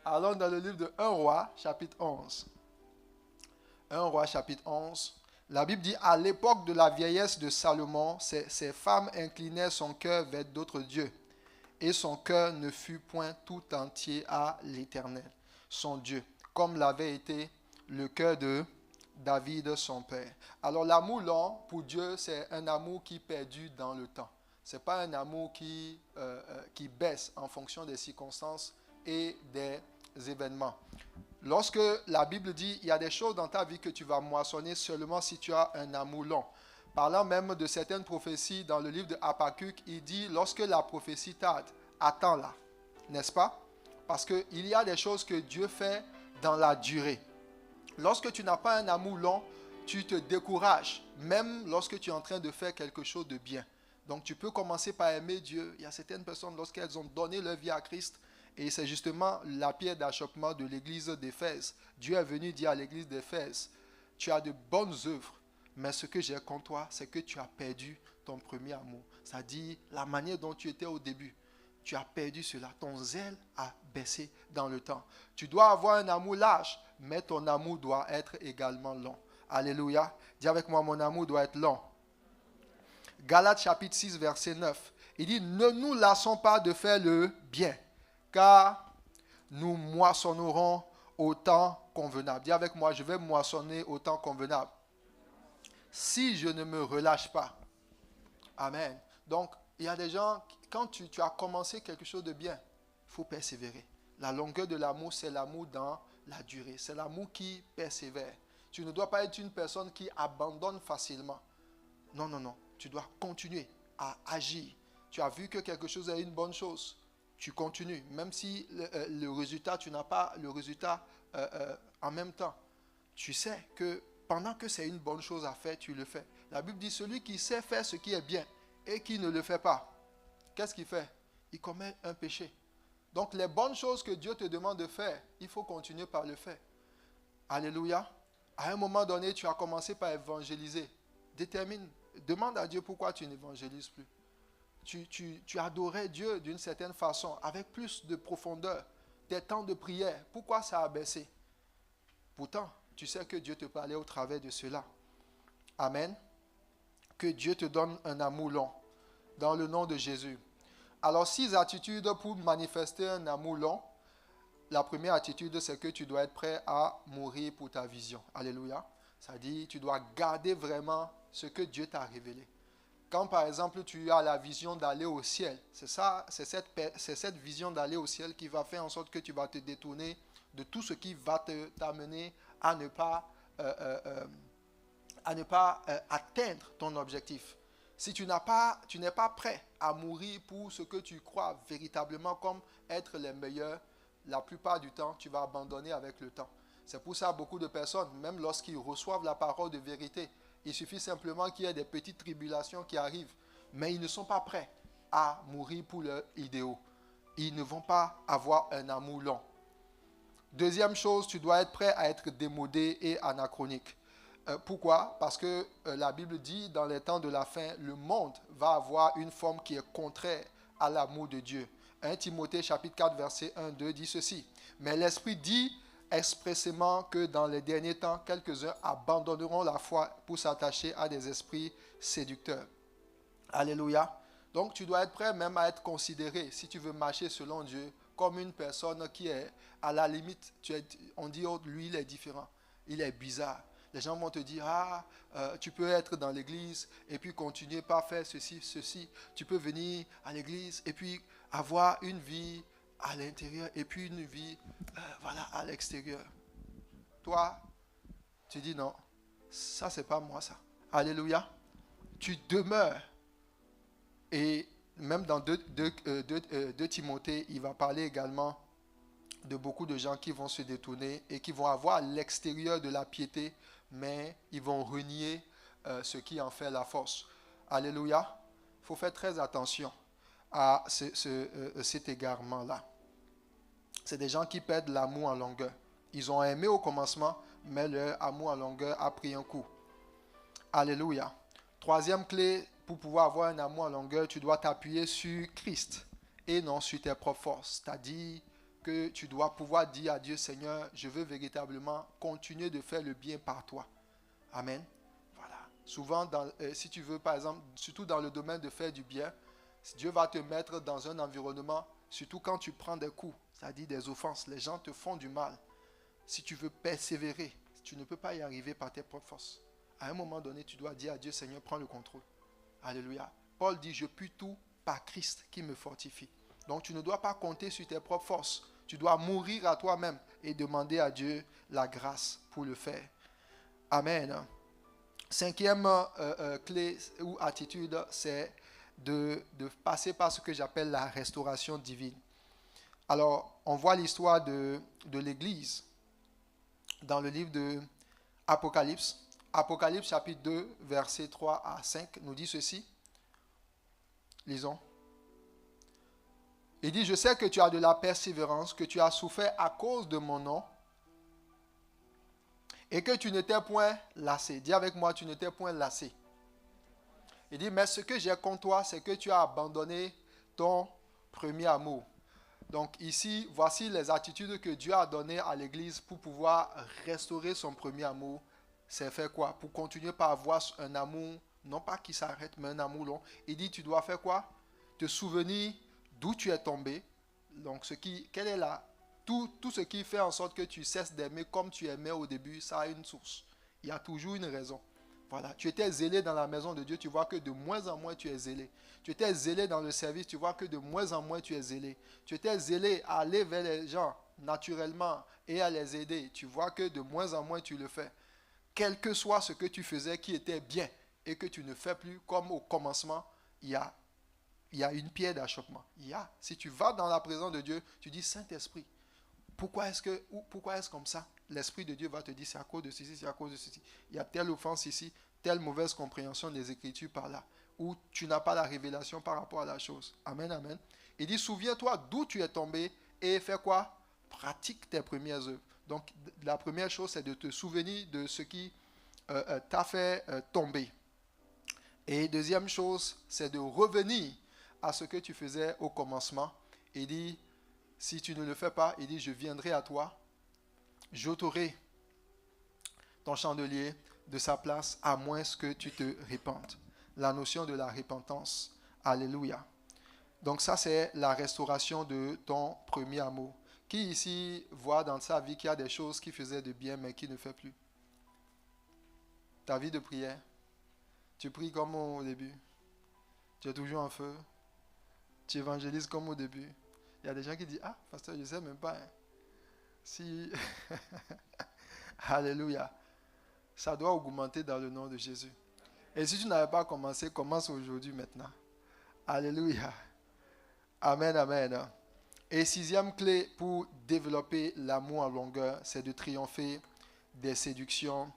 Allons dans le livre de 1 Roi, chapitre 11. 1 Roi, chapitre 11. La Bible dit, à l'époque de la vieillesse de Salomon, ces femmes inclinaient son cœur vers d'autres dieux. Et son cœur ne fut point tout entier à l'Éternel, son Dieu, comme l'avait été le cœur de David, son père. Alors l'amour long, pour Dieu, c'est un amour qui perdure dans le temps. Ce n'est pas un amour qui baisse en fonction des circonstances et des événements. Lorsque la Bible dit, il y a des choses dans ta vie que tu vas moissonner seulement si tu as un amour long. Parlant même de certaines prophéties dans le livre de Habakkuk, il dit, lorsque la prophétie tarde, attends-la, n'est-ce pas? Parce qu'il y a des choses que Dieu fait dans la durée. Lorsque tu n'as pas un amour long, tu te décourages, même lorsque tu es en train de faire quelque chose de bien. Donc tu peux commencer par aimer Dieu. Il y a certaines personnes, lorsqu'elles ont donné leur vie à Christ, Et c'est justement la pierre d'achoppement de l'église d'Éphèse. Dieu est venu dire à l'église d'Éphèse, tu as de bonnes œuvres, mais ce que j'ai contre toi, c'est que tu as perdu ton premier amour. C'est-à-dire la manière dont tu étais au début. Tu as perdu cela. Ton zèle a baissé dans le temps. Tu dois avoir un amour large, mais ton amour doit être également long. Alléluia. Dis avec moi, mon amour doit être long. Galates chapitre 6, verset 9. Il dit, ne nous lassons pas de faire le bien, car nous moissonnerons au temps convenable. Dis avec moi, je vais moissonner au temps convenable. Si je ne me relâche pas. Amen. Donc, il y a des gens, quand tu as commencé quelque chose de bien, il faut persévérer. La longueur de l'amour, c'est l'amour dans la durée. C'est l'amour qui persévère. Tu ne dois pas être une personne qui abandonne facilement. Non, non, non. Tu dois continuer à agir. Tu as vu que quelque chose est une bonne chose. Tu continues. Même si le résultat, tu n'as pas le résultat en même temps. Tu sais que pendant que c'est une bonne chose à faire, tu le fais. La Bible dit, celui qui sait faire ce qui est bien et qui ne le fait pas, qu'est-ce qu'il fait? Il commet un péché. Donc les bonnes choses que Dieu te demande de faire, il faut continuer par le faire. Alléluia. À un moment donné, tu as commencé par évangéliser. Demande à Dieu pourquoi tu n'évangélises plus. Tu adorais Dieu d'une certaine façon, avec plus de profondeur, des temps de prière. Pourquoi ça a baissé? Pourtant, tu sais que Dieu te parlait au travers de cela. Amen. Que Dieu te donne un amour long, dans le nom de Jésus. Alors, 6 attitudes pour manifester un amour long. La première attitude, c'est que tu dois être prêt à mourir pour ta vision. Alléluia. C'est-à-dire, tu dois garder vraiment ce que Dieu t'a révélé. Quand, par exemple, tu as la vision d'aller au ciel, c'est cette vision d'aller au ciel qui va faire en sorte que tu vas te détourner de tout ce qui va t'amener à ne pas atteindre ton objectif. Si tu n'es pas prêt à mourir pour ce que tu crois véritablement comme être les meilleurs, la plupart du temps, tu vas abandonner avec le temps. C'est pour ça que beaucoup de personnes, même lorsqu'ils reçoivent la parole de vérité, il suffit simplement qu'il y ait des petites tribulations qui arrivent, mais ils ne sont pas prêts à mourir pour leurs idéaux. Ils ne vont pas avoir un amour long. Deuxième chose, tu dois être prêt à être démodé et anachronique. Pourquoi? Parce que la Bible dit, dans les temps de la fin, le monde va avoir une forme qui est contraire à l'amour de Dieu. 1 Timothée chapitre 4, verset 1-2 dit ceci. Mais l'Esprit dit expressément que dans les derniers temps, quelques-uns abandonneront la foi pour s'attacher à des esprits séducteurs. Alléluia. Donc tu dois être prêt même à être considéré, si tu veux marcher selon Dieu, comme une personne qui est à la limite. On dit, oh, lui, il est différent, il est bizarre. Les gens vont te dire, tu peux être dans l'église et puis continuer par faire ceci. Tu peux venir à l'église et puis avoir une vie à l'intérieur et puis une vie à l'extérieur. Toi, tu dis non, ça c'est pas moi ça. Alléluia. Tu demeures. Et même dans 2 Timothée, il va parler également de beaucoup de gens qui vont se détourner et qui vont avoir l'extérieur de la piété, mais ils vont renier ce qui en fait la force. Alléluia. Il faut faire très attention à cet égarement-là. C'est des gens qui perdent l'amour en longueur. Ils ont aimé au commencement, mais leur amour en longueur a pris un coup. Alléluia. Troisième clé, pour pouvoir avoir un amour en longueur, tu dois t'appuyer sur Christ et non sur tes propres forces. C'est-à-dire que tu dois pouvoir dire à Dieu, Seigneur, je veux véritablement continuer de faire le bien par toi. Amen. Voilà. Souvent, si tu veux, par exemple, surtout dans le domaine de faire du bien, Dieu va te mettre dans un environnement, surtout quand tu prends des coups, c'est-à-dire des offenses. Les gens te font du mal. Si tu veux persévérer, tu ne peux pas y arriver par tes propres forces. À un moment donné, tu dois dire à Dieu, Seigneur, prends le contrôle. Alléluia. Paul dit, je puis tout par Christ qui me fortifie. Donc tu ne dois pas compter sur tes propres forces. Tu dois mourir à toi-même et demander à Dieu la grâce pour le faire. Amen. Cinquième clé ou attitude, c'est de passer par ce que j'appelle la restauration divine. Alors, on voit l'histoire de l'Église dans le livre de Apocalypse. Apocalypse chapitre 2, versets 3 à 5 nous dit ceci. Lisons. Il dit, je sais que tu as de la persévérance, que tu as souffert à cause de mon nom et que tu n'étais point lassé. Dis avec moi, tu n'étais point lassé. Il dit, mais ce que j'ai contre toi, c'est que tu as abandonné ton premier amour. Donc ici, voici les attitudes que Dieu a données à l'Église pour pouvoir restaurer son premier amour. C'est faire quoi? Pour continuer par avoir un amour, non pas qui s'arrête, mais un amour long. Il dit, tu dois faire quoi? Te souvenir d'où tu es tombé. Donc, quelle est tout ce qui fait en sorte que tu cesses d'aimer comme tu aimais au début, ça a une source. Il y a toujours une raison. Voilà, tu étais zélé dans la maison de Dieu, tu vois que de moins en moins tu es zélé. Tu étais zélé dans le service, tu vois que de moins en moins tu es zélé. Tu étais zélé à aller vers les gens naturellement et à les aider, tu vois que de moins en moins tu le fais. Quel que soit ce que tu faisais qui était bien et que tu ne fais plus comme au commencement, il y a une pierre d'achoppement. Si tu vas dans la présence de Dieu, tu dis Saint-Esprit, pourquoi est-ce comme ça? L'Esprit de Dieu va te dire c'est à cause de ceci, c'est à cause de ceci. Il y a telle offense ici, telle mauvaise compréhension des Écritures par là, où tu n'as pas la révélation par rapport à la chose. Amen, amen. Il dit souviens-toi d'où tu es tombé et fais quoi? Pratique tes premières œuvres. Donc la première chose c'est de te souvenir de ce qui t'a fait tomber. Et deuxième chose c'est de revenir à ce que tu faisais au commencement. Il dit si tu ne le fais pas, il dit je viendrai à toi, j'ôterai ton chandelier de sa place à moins que tu te répandes. La notion de la repentance. Alléluia. Donc ça c'est la restauration de ton premier amour. Qui ici voit dans sa vie qu'il y a des choses qui faisaient de bien mais qui ne fait plus? Ta vie de prière. Tu pries comme au début. Tu es toujours en feu. Tu évangélises comme au début. Il y a des gens qui disent ah pasteur je ne sais même pas. Si Alléluia. Ça doit augmenter dans le nom de Jésus. Et si tu n'avais pas commencé, commence aujourd'hui maintenant. Alléluia. Amen, amen. Et sixième clé pour développer l'amour en longueur, c'est de triompher des séductions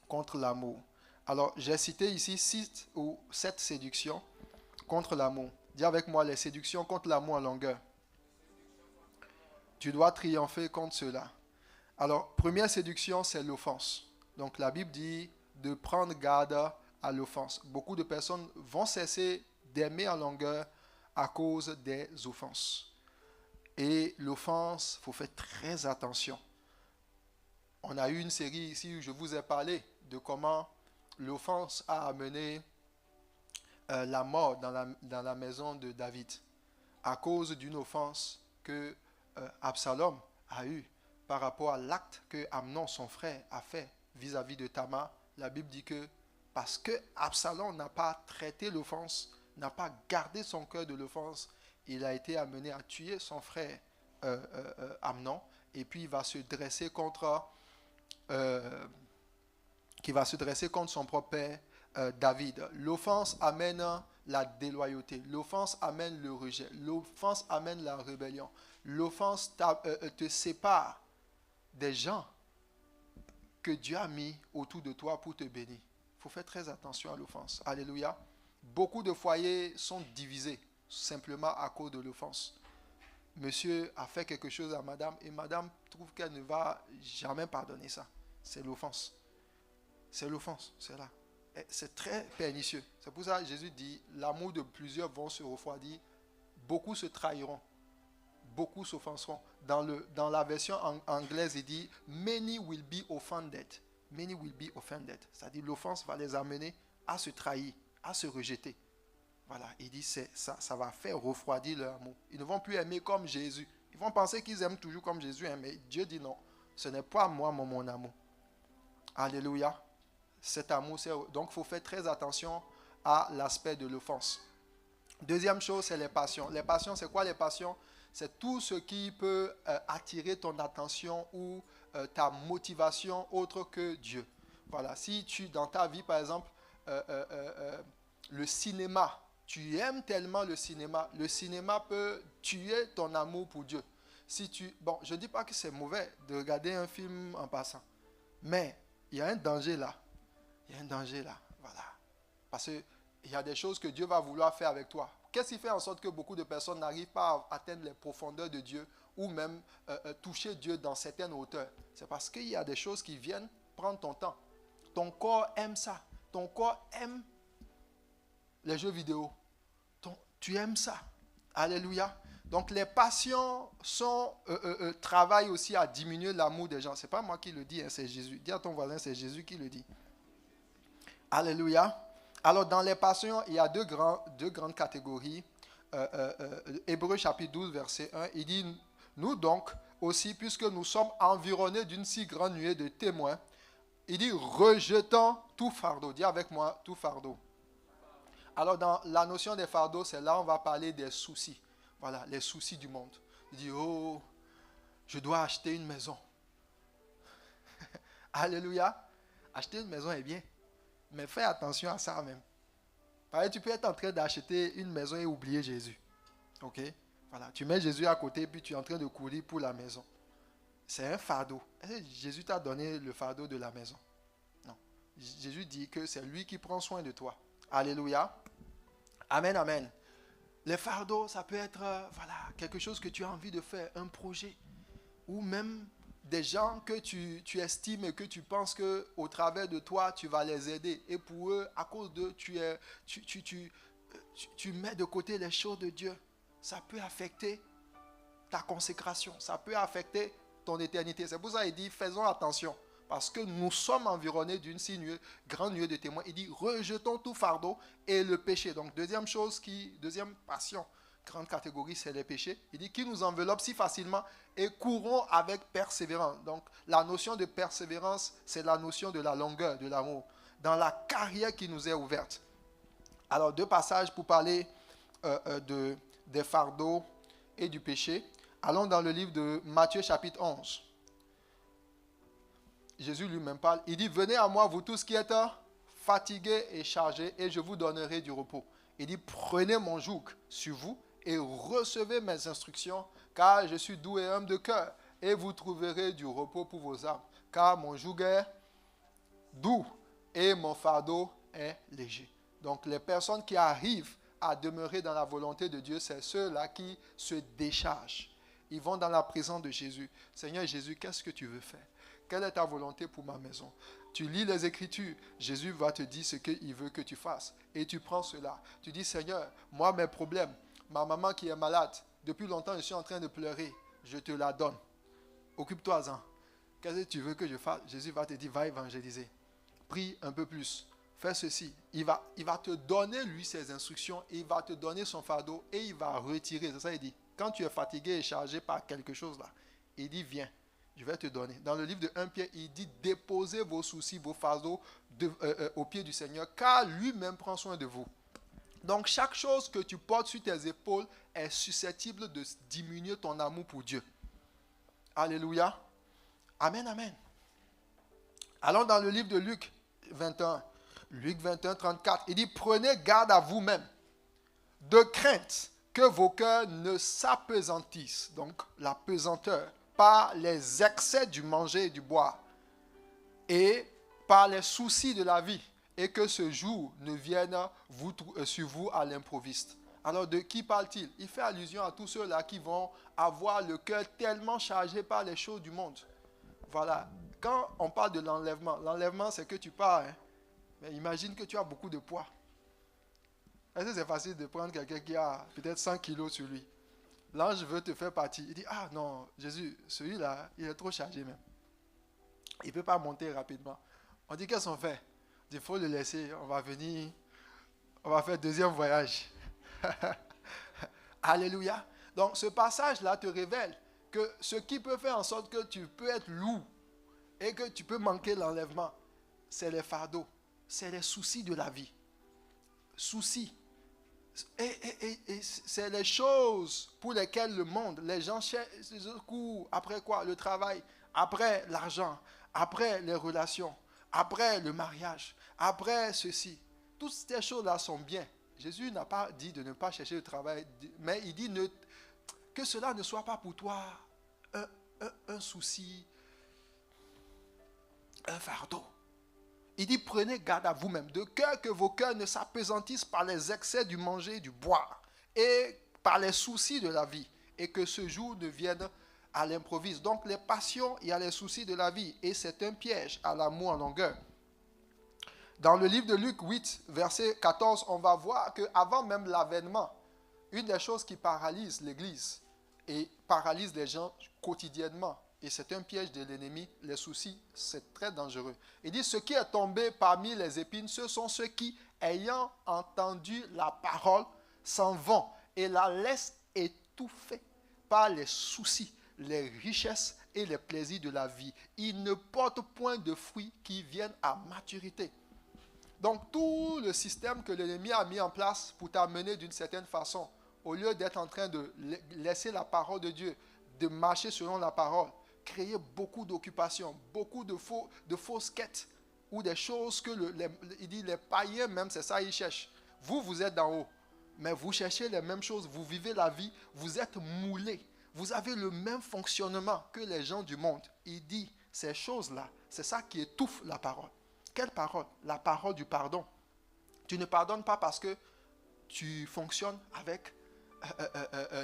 contre l'amour. Alors, j'ai cité ici 6 ou 7 séductions contre l'amour. Dis avec moi les séductions contre l'amour en longueur. Tu dois triompher contre cela. Alors, première séduction, c'est l'offense. Donc, la Bible dit de prendre garde à l'offense. Beaucoup de personnes vont cesser d'aimer en longueur à cause des offenses. Et l'offense, il faut faire très attention. On a eu une série ici où je vous ai parlé de comment l'offense a amené la mort dans la maison de David à cause d'une offense que Absalom a eue par rapport à l'acte que Amnon, son frère, a fait vis-à-vis de Tamar. La Bible dit que parce que Absalom n'a pas traité l'offense, n'a pas gardé son cœur de l'offense, il a été amené à tuer son frère Amnon, et puis il va se dresser contre son propre père David. L'offense amène la déloyauté, l'offense amène le rejet, l'offense amène la rébellion, l'offense te sépare des gens que Dieu a mis autour de toi pour te bénir. Il faut faire très attention à l'offense. Alléluia. Beaucoup de foyers sont divisés simplement à cause de l'offense. Monsieur a fait quelque chose à madame et madame trouve qu'elle ne va jamais pardonner ça. C'est l'offense. C'est l'offense, c'est là. Et c'est très pernicieux. C'est pour ça que Jésus dit, l'amour de plusieurs vont se refroidir, beaucoup se trahiront, beaucoup s'offenseront. Dans la version anglaise, il dit, many will be offended. Many will be offended. C'est-à-dire l'offense va les amener à se trahir, à se rejeter. Voilà, il dit ça va faire refroidir leur amour. Ils ne vont plus aimer comme Jésus. Ils vont penser qu'ils aiment toujours comme Jésus, hein, mais Dieu dit non, ce n'est pas moi mon amour. Alléluia. Cet amour, donc il faut faire très attention à l'aspect de l'offense. Deuxième chose, c'est les passions. Les passions, c'est quoi les passions? C'est tout ce qui peut attirer ton attention ou ta motivation autre que Dieu. Voilà, si tu, dans ta vie, par exemple, le cinéma, tu aimes tellement le cinéma peut tuer ton amour pour Dieu. Bon, je ne dis pas que c'est mauvais de regarder un film en passant, mais il y a un danger là. Il y a un danger là, voilà. Parce qu'il y a des choses que Dieu va vouloir faire avec toi. qu'est-ce qui fait en sorte que beaucoup de personnes n'arrivent pas à atteindre les profondeurs de Dieu ou même toucher Dieu dans certaines hauteurs? C'est parce qu'il y a des choses qui viennent prendre ton temps. Ton corps aime ça. Ton corps aime les jeux vidéo. Tu aimes ça. Alléluia. Donc les passions travaillent aussi à diminuer l'amour des gens. Ce n'est pas moi qui le dis, hein, c'est Jésus. Dis à ton voisin, c'est Jésus qui le dit. Alléluia. Alors dans les passions, il y a deux grandes catégories. Hébreux chapitre 12, verset 1, il dit, nous donc aussi, puisque nous sommes environnés d'une si grande nuée de témoins, il dit, rejetant tout fardeau. Dis avec moi, tout fardeau. Alors dans la notion des fardeaux, c'est là on va parler des soucis. Voilà, les soucis du monde. Il dit, oh, je dois acheter une maison. Alléluia. Acheter une maison est bien. Mais fais attention à ça même. Parce que tu peux être en train d'acheter une maison et oublier Jésus. Ok? Voilà, tu mets Jésus à côté puis tu es en train de courir pour la maison. C'est un fardeau. Est-ce que Jésus t'a donné le fardeau de la maison? Non. Jésus dit que c'est lui qui prend soin de toi. Alléluia. Amen, amen. Les fardeaux, ça peut être quelque chose que tu as envie de faire, un projet. Ou même des gens que tu estimes et que tu penses qu'au travers de toi, tu vas les aider. Et pour eux, à cause d'eux, tu mets de côté les choses de Dieu. Ça peut affecter ta consécration. Ça peut affecter ton éternité. C'est pour ça qu'il dit, faisons attention. Parce que nous sommes environnés d'une si grande nuée de témoins. Il dit, rejetons tout fardeau et le péché. Donc, deuxième passion, grande catégorie, c'est les péchés. Il dit, qui nous enveloppe si facilement et courons avec persévérance. Donc, la notion de persévérance, c'est la notion de la longueur, de l'amour. Dans la carrière qui nous est ouverte. Alors, deux passages pour parler des fardeaux et du péché. Allons dans le livre de Matthieu chapitre 11. Jésus lui-même parle. Il dit, venez à moi, vous tous qui êtes fatigués et chargés, et je vous donnerai du repos. Il dit, prenez mon joug sur vous et recevez mes instructions, car je suis doux et humble de cœur, et vous trouverez du repos pour vos âmes. Car mon joug est doux et mon fardeau est léger. Donc les personnes qui arrivent à demeurer dans la volonté de Dieu, c'est ceux-là qui se déchargent. Ils vont dans la présence de Jésus. Seigneur Jésus, qu'est-ce que tu veux faire? Quelle est ta volonté pour ma maison? Tu lis les Écritures, Jésus va te dire ce qu'il veut que tu fasses. Et tu prends cela. Tu dis, Seigneur, moi mes problèmes, ma maman qui est malade, depuis longtemps je suis en train de pleurer, je te la donne. Occupe-toi-en. Qu'est-ce que tu veux que je fasse? Jésus va te dire, va évangéliser. Prie un peu plus. Fais ceci. Il va te donner, lui, ses instructions. Il va te donner son fardeau et il va retirer. C'est ça, il dit. Quand tu es fatigué et chargé par quelque chose là, il dit, viens. Je vais te donner. Dans le livre de 1 Pierre, il dit, déposez vos soucis, vos fardeaux au pied du Seigneur, car lui-même prend soin de vous. Donc, chaque chose que tu portes sur tes épaules est susceptible de diminuer ton amour pour Dieu. Alléluia. Amen, amen. Allons dans le livre de Luc 21. Luc 21, 34. Il dit, prenez garde à vous-même, de crainte que vos cœurs ne s'apesantissent. Donc, la pesanteur. Par les excès du manger et du boire et par les soucis de la vie, et que ce jour ne vienne sur vous à l'improviste. Alors de qui parle-t-il? Il fait allusion à tous ceux-là qui vont avoir le cœur tellement chargé par les choses du monde. Voilà, quand on parle de l'enlèvement c'est que tu pars, hein? Mais imagine que tu as beaucoup de poids. Est-ce que c'est facile de prendre quelqu'un qui a peut-être 100 kilos sur lui? L'ange veut te faire partie. Il dit, ah non, Jésus, celui-là, il est trop chargé même. Il ne peut pas monter rapidement. On dit, qu'est-ce qu'on fait? Il faut le laisser, on va venir, on va faire deuxième voyage. Alléluia. Donc ce passage-là te révèle que ce qui peut faire en sorte que tu peux être lourd et que tu peux manquer l'enlèvement, c'est les fardeaux, c'est les soucis de la vie. Soucis. Et c'est les choses pour lesquelles le monde, les gens courent après quoi? Le travail, après l'argent, après les relations, après le mariage, après ceci. Toutes ces choses-là sont bien. Jésus n'a pas dit de ne pas chercher le travail, mais il dit que cela ne soit pas pour toi un souci, un fardeau. Il dit, prenez garde à vous-même, de cœur que vos cœurs ne s'apesantissent par les excès du manger et du boire, et par les soucis de la vie, et que ce jour devienne à l'improviste. Donc les passions, il y a les soucis de la vie, et c'est un piège à l'amour en longueur. Dans le livre de Luc 8, verset 14, on va voir qu'avant même l'avènement, une des choses qui paralyse l'Église et paralyse les gens quotidiennement, et c'est un piège de l'ennemi, les soucis, c'est très dangereux. Il dit, ce qui est tombé parmi les épines, ce sont ceux qui, ayant entendu la parole, s'en vont et la laissent étouffée par les soucis, les richesses et les plaisirs de la vie. Ils ne portent point de fruits qui viennent à maturité. Donc tout le système que l'ennemi a mis en place pour t'amener d'une certaine façon, au lieu d'être en train de laisser la parole de Dieu, de marcher selon la parole, créer beaucoup d'occupations, beaucoup de fausses quêtes, ou des choses que il dit les païens même, c'est ça ils cherchent. Vous êtes d'en haut, mais vous cherchez les mêmes choses, vous vivez la vie, vous êtes moulés, vous avez le même fonctionnement que les gens du monde. Il dit, ces choses-là, c'est ça qui étouffe la parole. Quelle parole? La parole du pardon. Tu ne pardonnes pas parce que tu fonctionnes avec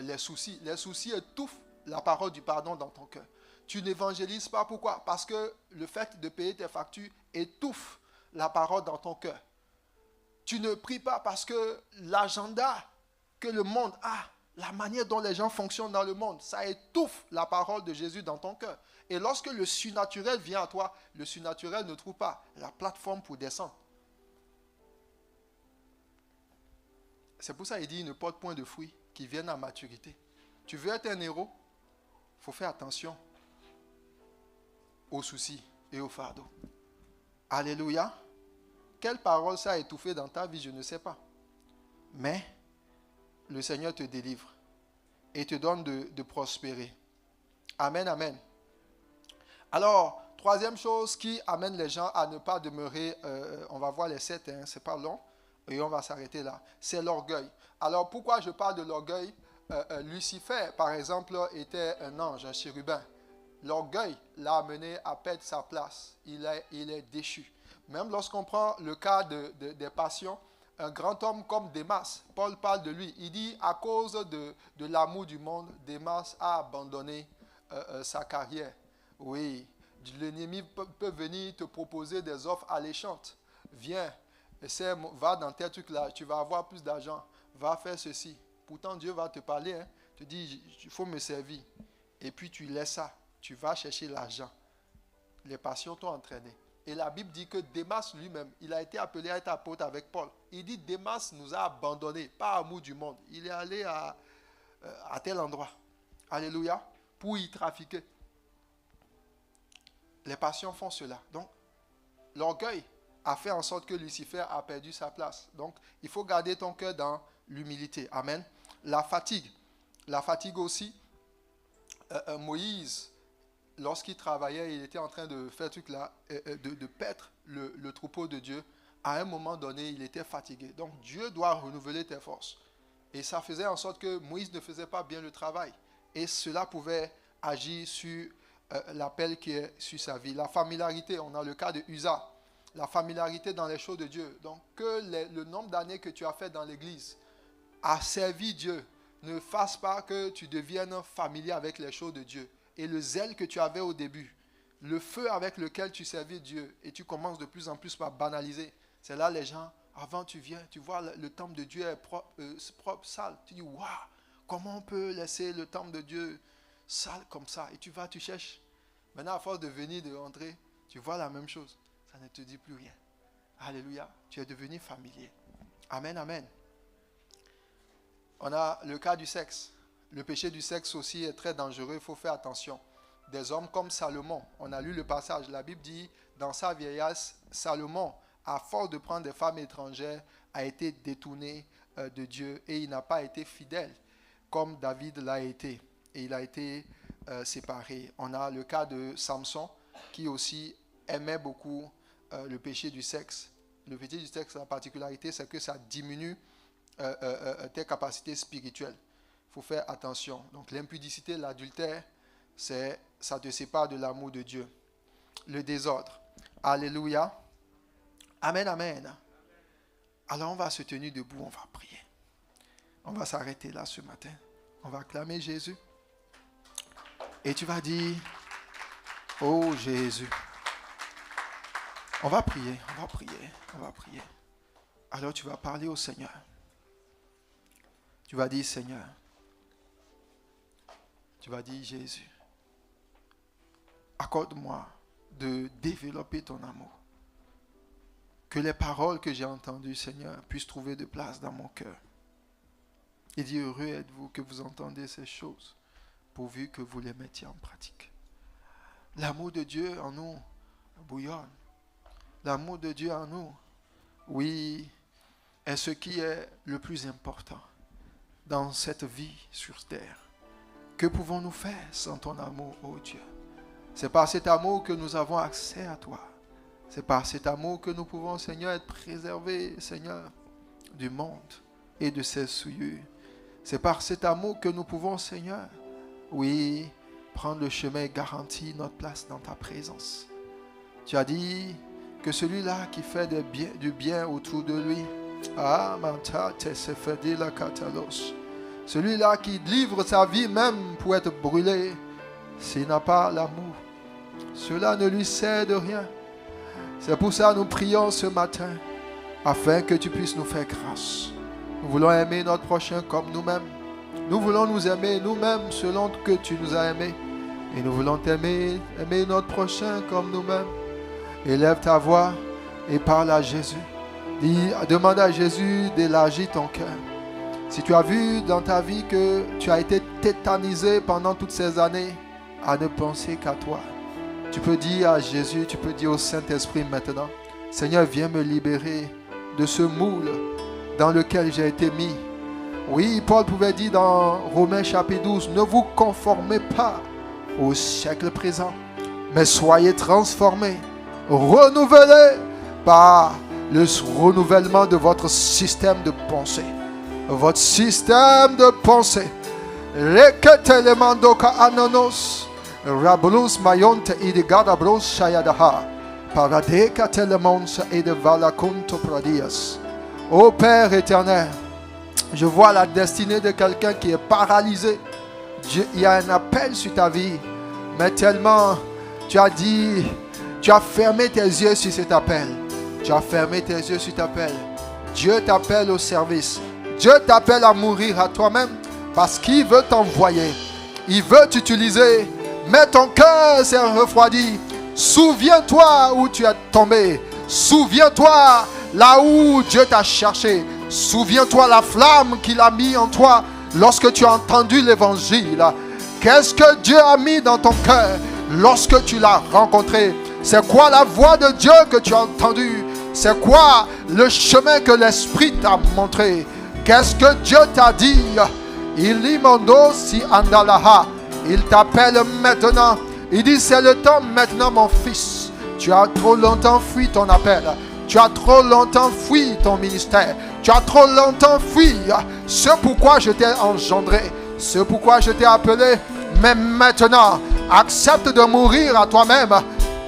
les soucis. Les soucis étouffent la parole du pardon dans ton cœur. Tu n'évangélises pas, pourquoi? Parce que le fait de payer tes factures étouffe la parole dans ton cœur. Tu ne pries pas parce que l'agenda que le monde a, la manière dont les gens fonctionnent dans le monde, ça étouffe la parole de Jésus dans ton cœur. Et lorsque le surnaturel vient à toi, le surnaturel ne trouve pas la plateforme pour descendre. C'est pour ça qu'il dit, il ne porte point de fruits qui viennent à maturité. Tu veux être un héros? Il faut faire attention aux soucis et aux fardeaux. Alléluia. Quelle parole ça a étouffé dans ta vie, je ne sais pas. Mais le Seigneur te délivre et te donne de prospérer. Amen, amen. Alors, troisième chose qui amène les gens à ne pas demeurer, on va voir les 7, c'est pas long, et on va s'arrêter là. C'est l'orgueil. Alors, pourquoi je parle de l'orgueil? Lucifer, par exemple, était un ange, un chérubin. L'orgueil l'a amené à perdre sa place. Il est déchu. Même lorsqu'on prend le cas des passions, un grand homme comme Démas, Paul parle de lui. Il dit, à cause de l'amour du monde, Démas a abandonné sa carrière. Oui, l'ennemi peut venir te proposer des offres alléchantes. Viens, va dans tel truc là, tu vas avoir plus d'argent. Va faire ceci. Pourtant, Dieu va te parler. Te dit, il faut me servir. Et puis tu laisses ça. Tu vas chercher l'argent. Les passions t'ont entraîné. Et la Bible dit que Démas lui-même, il a été appelé à être apôtre avec Paul. Il dit, Démas nous a abandonnés, par amour du monde. Il est allé à tel endroit. Alléluia. Pour y trafiquer. Les passions font cela. Donc, l'orgueil a fait en sorte que Lucifer a perdu sa place. Donc, il faut garder ton cœur dans l'humilité. Amen. La fatigue. La fatigue aussi. Moïse, lorsqu'il travaillait, il était en train de faire truc là, de paître le troupeau de Dieu. À un moment donné, il était fatigué. Donc, Dieu doit renouveler tes forces. Et ça faisait en sorte que Moïse ne faisait pas bien le travail. Et cela pouvait agir sur l'appel qui est sur sa vie. La familiarité, on a le cas de Uza. La familiarité dans les choses de Dieu. Donc, que le nombre d'années que tu as fait dans l'église à servir Dieu ne fasse pas que tu deviennes familier avec les choses de Dieu. Et le zèle que tu avais au début, le feu avec lequel tu servais Dieu, et tu commences de plus en plus par banaliser. C'est là les gens, avant tu viens, tu vois le temple de Dieu est propre, sale. Tu dis, waouh, comment on peut laisser le temple de Dieu sale comme ça? Et tu vas, tu cherches. Maintenant, à force de venir, de rentrer, tu vois la même chose. Ça ne te dit plus rien. Alléluia. Tu es devenu familier. Amen, amen. On a le cas du sexe. Le péché du sexe aussi est très dangereux. Il faut faire attention. Des hommes comme Salomon. On a lu le passage. La Bible dit, dans sa vieillesse, Salomon, à force de prendre des femmes étrangères, a été détourné de Dieu. Et il n'a pas été fidèle comme David l'a été. Et il a été séparé. On a le cas de Samson, qui aussi aimait beaucoup le péché du sexe. Le péché du sexe, la particularité, c'est que ça diminue tes capacités spirituelles. Il faut faire attention. Donc l'impudicité, l'adultère, ça te sépare de l'amour de Dieu. Le désordre. Alléluia. Amen, amen. Alors on va se tenir debout, on va prier. On va s'arrêter là ce matin. On va acclamer Jésus. Et tu vas dire, oh Jésus. On va prier. Alors tu vas parler au Seigneur. Tu vas dire, Seigneur. Tu vas dire, Jésus. Accorde-moi de développer ton amour. Que les paroles que j'ai entendues, Seigneur, puissent trouver de place dans mon cœur. Et dis, heureux êtes-vous que vous entendez ces choses, pourvu que vous les mettiez en pratique. L'amour de Dieu en nous bouillonne. L'amour de Dieu en nous, oui, est ce qui est le plus important dans cette vie sur terre. Que pouvons-nous faire sans ton amour, ô Dieu? C'est par cet amour que nous avons accès à toi. C'est par cet amour que nous pouvons, Seigneur, être préservés, Seigneur, du monde et de ses souillures. C'est par cet amour que nous pouvons, Seigneur, oui, prendre le chemin et garantir notre place dans ta présence. Tu as dit que celui-là qui fait du bien autour de lui, celui-là qui livre sa vie même pour être brûlé, s'il n'a pas l'amour, cela ne lui sert de rien. C'est pour ça que nous prions ce matin, afin que tu puisses nous faire grâce. Nous voulons aimer notre prochain comme nous-mêmes. Nous voulons nous aimer nous-mêmes selon que tu nous as aimés. Et nous voulons t'aimer, aimer notre prochain comme nous-mêmes. Élève ta voix et parle à Jésus. Demande à Jésus d'élargir ton cœur. Si tu as vu dans ta vie que tu as été tétanisé pendant toutes ces années à ne penser qu'à toi, tu peux dire à Jésus, tu peux dire au Saint-Esprit maintenant, Seigneur, viens me libérer de ce moule dans lequel j'ai été mis. Oui, Paul pouvait dire dans Romains chapitre 12, ne vous conformez pas au siècle présent, mais soyez transformés, renouvelés par le renouvellement de votre système de pensée. Votre système de pensée. Reketelemandoka ananos. Rablus mayonte idigada bros shayadaha. Paradeka telemons et de valakunto pradias. Ô Père éternel, je vois la destinée de quelqu'un qui est paralysé. Il y a un appel sur ta vie. Mais tellement, tu as dit, tu as fermé tes yeux sur cet appel. Tu as fermé tes yeux sur cet appel. Dieu t'appelle au service. Dieu t'appelle à mourir à toi-même parce qu'il veut t'envoyer. Il veut t'utiliser. Mais ton cœur s'est refroidi. Souviens-toi où tu es tombé. Souviens-toi là où Dieu t'a cherché. Souviens-toi la flamme qu'il a mis en toi lorsque tu as entendu l'évangile. Qu'est-ce que Dieu a mis dans ton cœur lorsque tu l'as rencontré? C'est quoi la voix de Dieu que tu as entendue? C'est quoi le chemin que l'Esprit t'a montré? Qu'est-ce que Dieu t'a dit? Il t'appelle maintenant. Il dit, c'est le temps maintenant, mon fils. Tu as trop longtemps fui ton appel. Tu as trop longtemps fui ton ministère. Tu as trop longtemps fui ce pourquoi je t'ai engendré. Ce pourquoi je t'ai appelé. Mais maintenant, accepte de mourir à toi-même.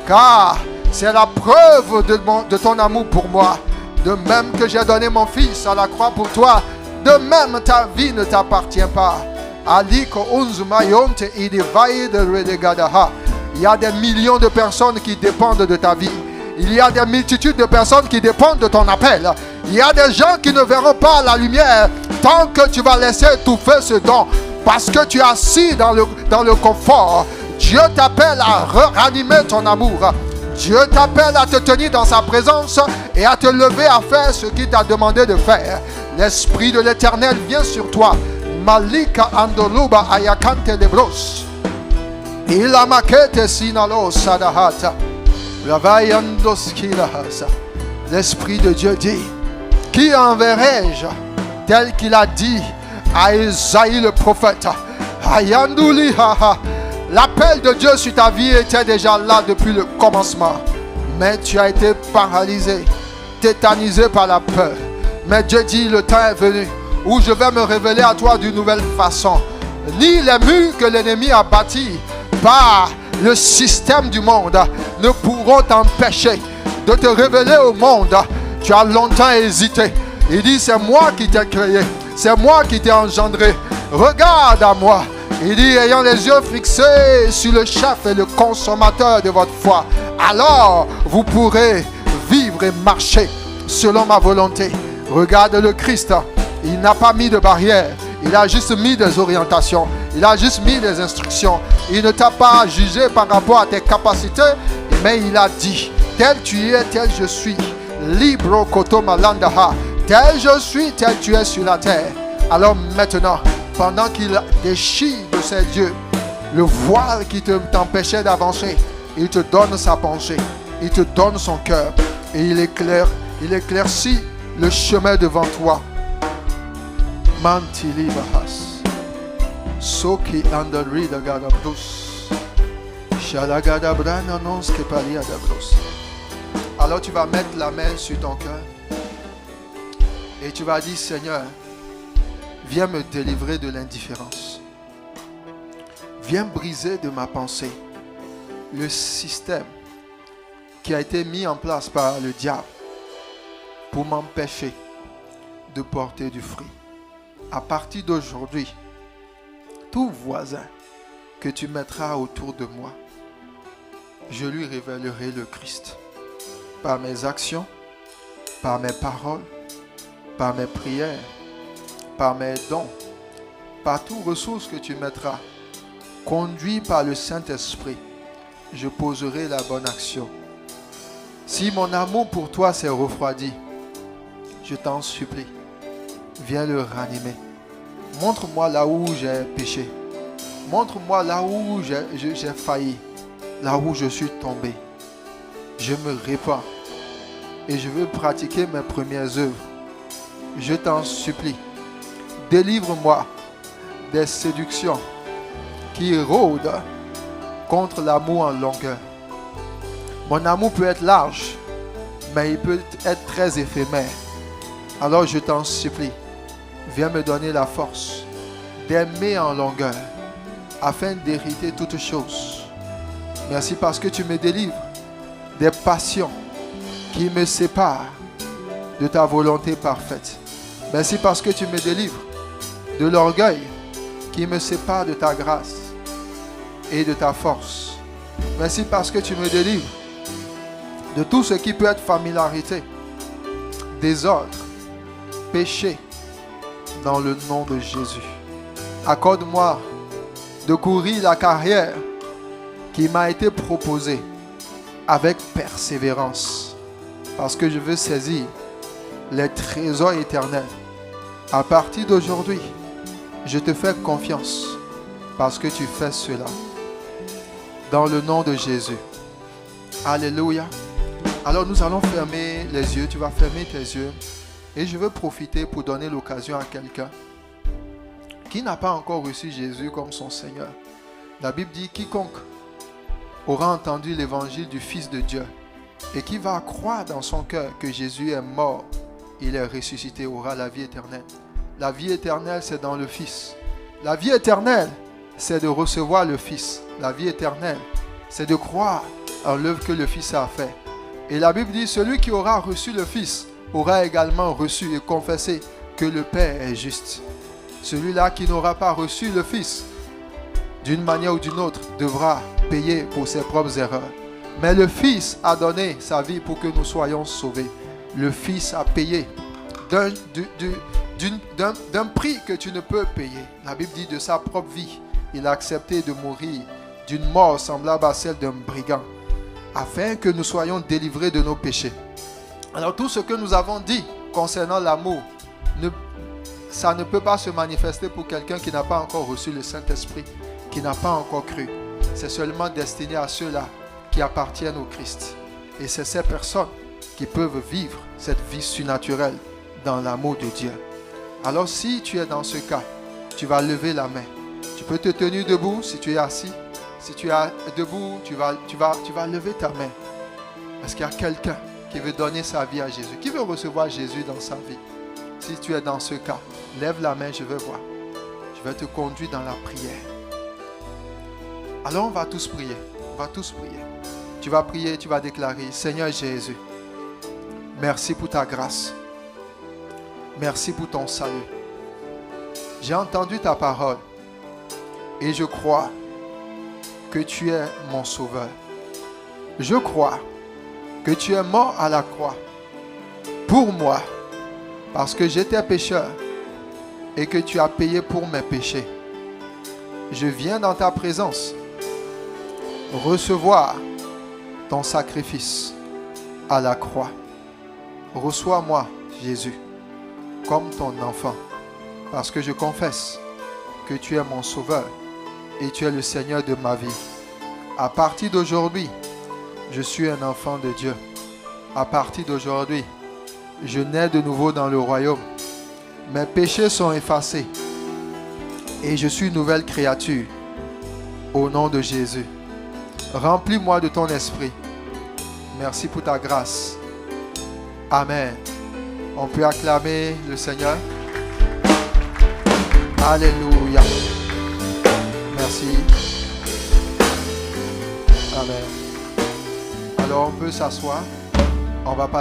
Car c'est la preuve de ton amour pour moi. De même que j'ai donné mon fils à la croix pour toi, de même ta vie ne t'appartient pas. Il y a des millions de personnes qui dépendent de ta vie. Il y a des multitudes de personnes qui dépendent de ton appel. Il y a des gens qui ne verront pas la lumière tant que tu vas laisser étouffer ce don. Parce que tu es assis dans le confort. Dieu t'appelle à ranimer ton amour. Dieu t'appelle à te tenir dans sa présence et à te lever à faire ce qu'il t'a demandé de faire. L'Esprit de l'Éternel vient sur toi. Malika andoluba ayakante lebros. Ila makete sinalo sadahata. L'Esprit de Dieu dit, qui enverrai-je tel qu'il a dit à Isaïe le prophète? L'appel de Dieu sur ta vie était déjà là depuis le commencement. Mais tu as été paralysé, tétanisé par la peur. Mais Dieu dit, le temps est venu où je vais me révéler à toi d'une nouvelle façon. Ni les murs que l'ennemi a bâtis par le système du monde ne pourront t'empêcher de te révéler au monde. Tu as longtemps hésité. Il dit, c'est moi qui t'ai créé. c'est moi qui t'ai engendré. Regarde à moi. Il dit, ayant les yeux fixés sur le chef et le consommateur de votre foi, alors vous pourrez vivre et marcher selon ma volonté. Regarde le Christ, il n'a pas mis de barrière, il a juste mis des orientations, il a juste mis des instructions. Il ne t'a pas jugé par rapport à tes capacités, mais il a dit, tel tu es, tel je suis. Libro koto malandaha, tel je suis, tel tu es sur la terre. Alors maintenant, pendant qu'il déchire de ses yeux le voile qui t'empêchait d'avancer, il te donne sa pensée, il te donne son cœur et il éclaircit le chemin devant toi. Mantili bahas, soki andari da gadabrus, shalagada brana nons que palia dabros. Alors tu vas mettre la main sur ton cœur et tu vas dire, Seigneur, viens me délivrer de l'indifférence. Viens briser de ma pensée le système qui a été mis en place par le diable pour m'empêcher de porter du fruit. À partir d'aujourd'hui, tout voisin que tu mettras autour de moi, je lui révélerai le Christ. Par mes actions, par mes paroles, par mes prières, par mes dons, par toute ressource que tu mettras, conduit par le Saint-Esprit, je poserai la bonne action. Si mon amour pour toi s'est refroidi, je t'en supplie, viens le ranimer. Montre-moi là où j'ai péché. Montre-moi là où j'ai failli, là où je suis tombé. Je me répands et je veux pratiquer mes premières œuvres. Je t'en supplie, délivre-moi des séductions qui rôdent contre l'amour en longueur. Mon amour peut être large, mais il peut être très éphémère. Alors je t'en supplie, viens me donner la force d'aimer en longueur, afin d'hériter toutes choses. Merci parce que tu me délivres des passions qui me séparent de ta volonté parfaite. Merci parce que tu me délivres de l'orgueil qui me sépare de ta grâce et de ta force. Merci parce que tu me délivres de tout ce qui peut être familiarité, désordre, péché, dans le nom de Jésus. Accorde-moi de courir la carrière qui m'a été proposée avec persévérance, parce que je veux saisir les trésors éternels. À partir d'aujourd'hui, je te fais confiance parce que tu fais cela. Dans le nom de Jésus. Alléluia. Alors nous allons fermer les yeux. Tu vas fermer tes yeux. Et je veux profiter pour donner l'occasion à quelqu'un qui n'a pas encore reçu Jésus comme son Seigneur. La Bible dit, quiconque aura entendu l'évangile du Fils de Dieu et qui va croire dans son cœur que Jésus est mort, il est ressuscité, aura la vie éternelle. La vie éternelle, c'est dans le Fils. La vie éternelle, c'est de recevoir le Fils. La vie éternelle, c'est de croire en l'œuvre que le Fils a fait. Et la Bible dit, celui qui aura reçu le Fils aura également reçu et confessé que le Père est juste. Celui-là qui n'aura pas reçu le Fils, d'une manière ou d'une autre, devra payer pour ses propres erreurs. Mais le Fils a donné sa vie pour que nous soyons sauvés. Le Fils a payé d'un prix que tu ne peux payer. La Bible dit de sa propre vie, il a accepté de mourir d'une mort semblable à celle d'un brigand, afin que nous soyons délivrés de nos péchés. Alors tout ce que nous avons dit concernant l'amour, ça ne peut pas se manifester pour quelqu'un qui n'a pas encore reçu le Saint-Esprit, qui n'a pas encore cru. C'est seulement destiné à ceux-là qui appartiennent au Christ. Et c'est ces personnes qui peuvent vivre cette vie surnaturelle dans l'amour de Dieu. Alors si tu es dans ce cas, tu vas lever la main. Tu peux te tenir debout si tu es assis. Si tu es debout, tu vas lever ta main. Parce qu'il y a quelqu'un qui veut donner sa vie à Jésus, qui veut recevoir Jésus dans sa vie. Si tu es dans ce cas, lève la main, je veux voir. Je vais te conduire dans la prière. Alors on va tous prier. On va tous prier. Tu vas prier, tu vas déclarer, Seigneur Jésus, merci pour ta grâce. Merci pour ton salut. J'ai entendu ta parole et je crois que tu es mon sauveur. Je crois que tu es mort à la croix pour moi parce que j'étais pécheur et que tu as payé pour mes péchés. Je viens dans ta présence recevoir ton sacrifice à la croix. Reçois-moi, Jésus, comme ton enfant, parce que je confesse que tu es mon sauveur et tu es le Seigneur de ma vie. À partir d'aujourd'hui, je suis un enfant de Dieu. À partir d'aujourd'hui, je nais de nouveau dans le royaume. Mes péchés sont effacés et je suis une nouvelle créature. Au nom de Jésus, remplis-moi de ton esprit. Merci pour ta grâce. Amen. On peut acclamer le Seigneur. Alléluia. Merci. Amen. Alors on peut s'asseoir. On va passer.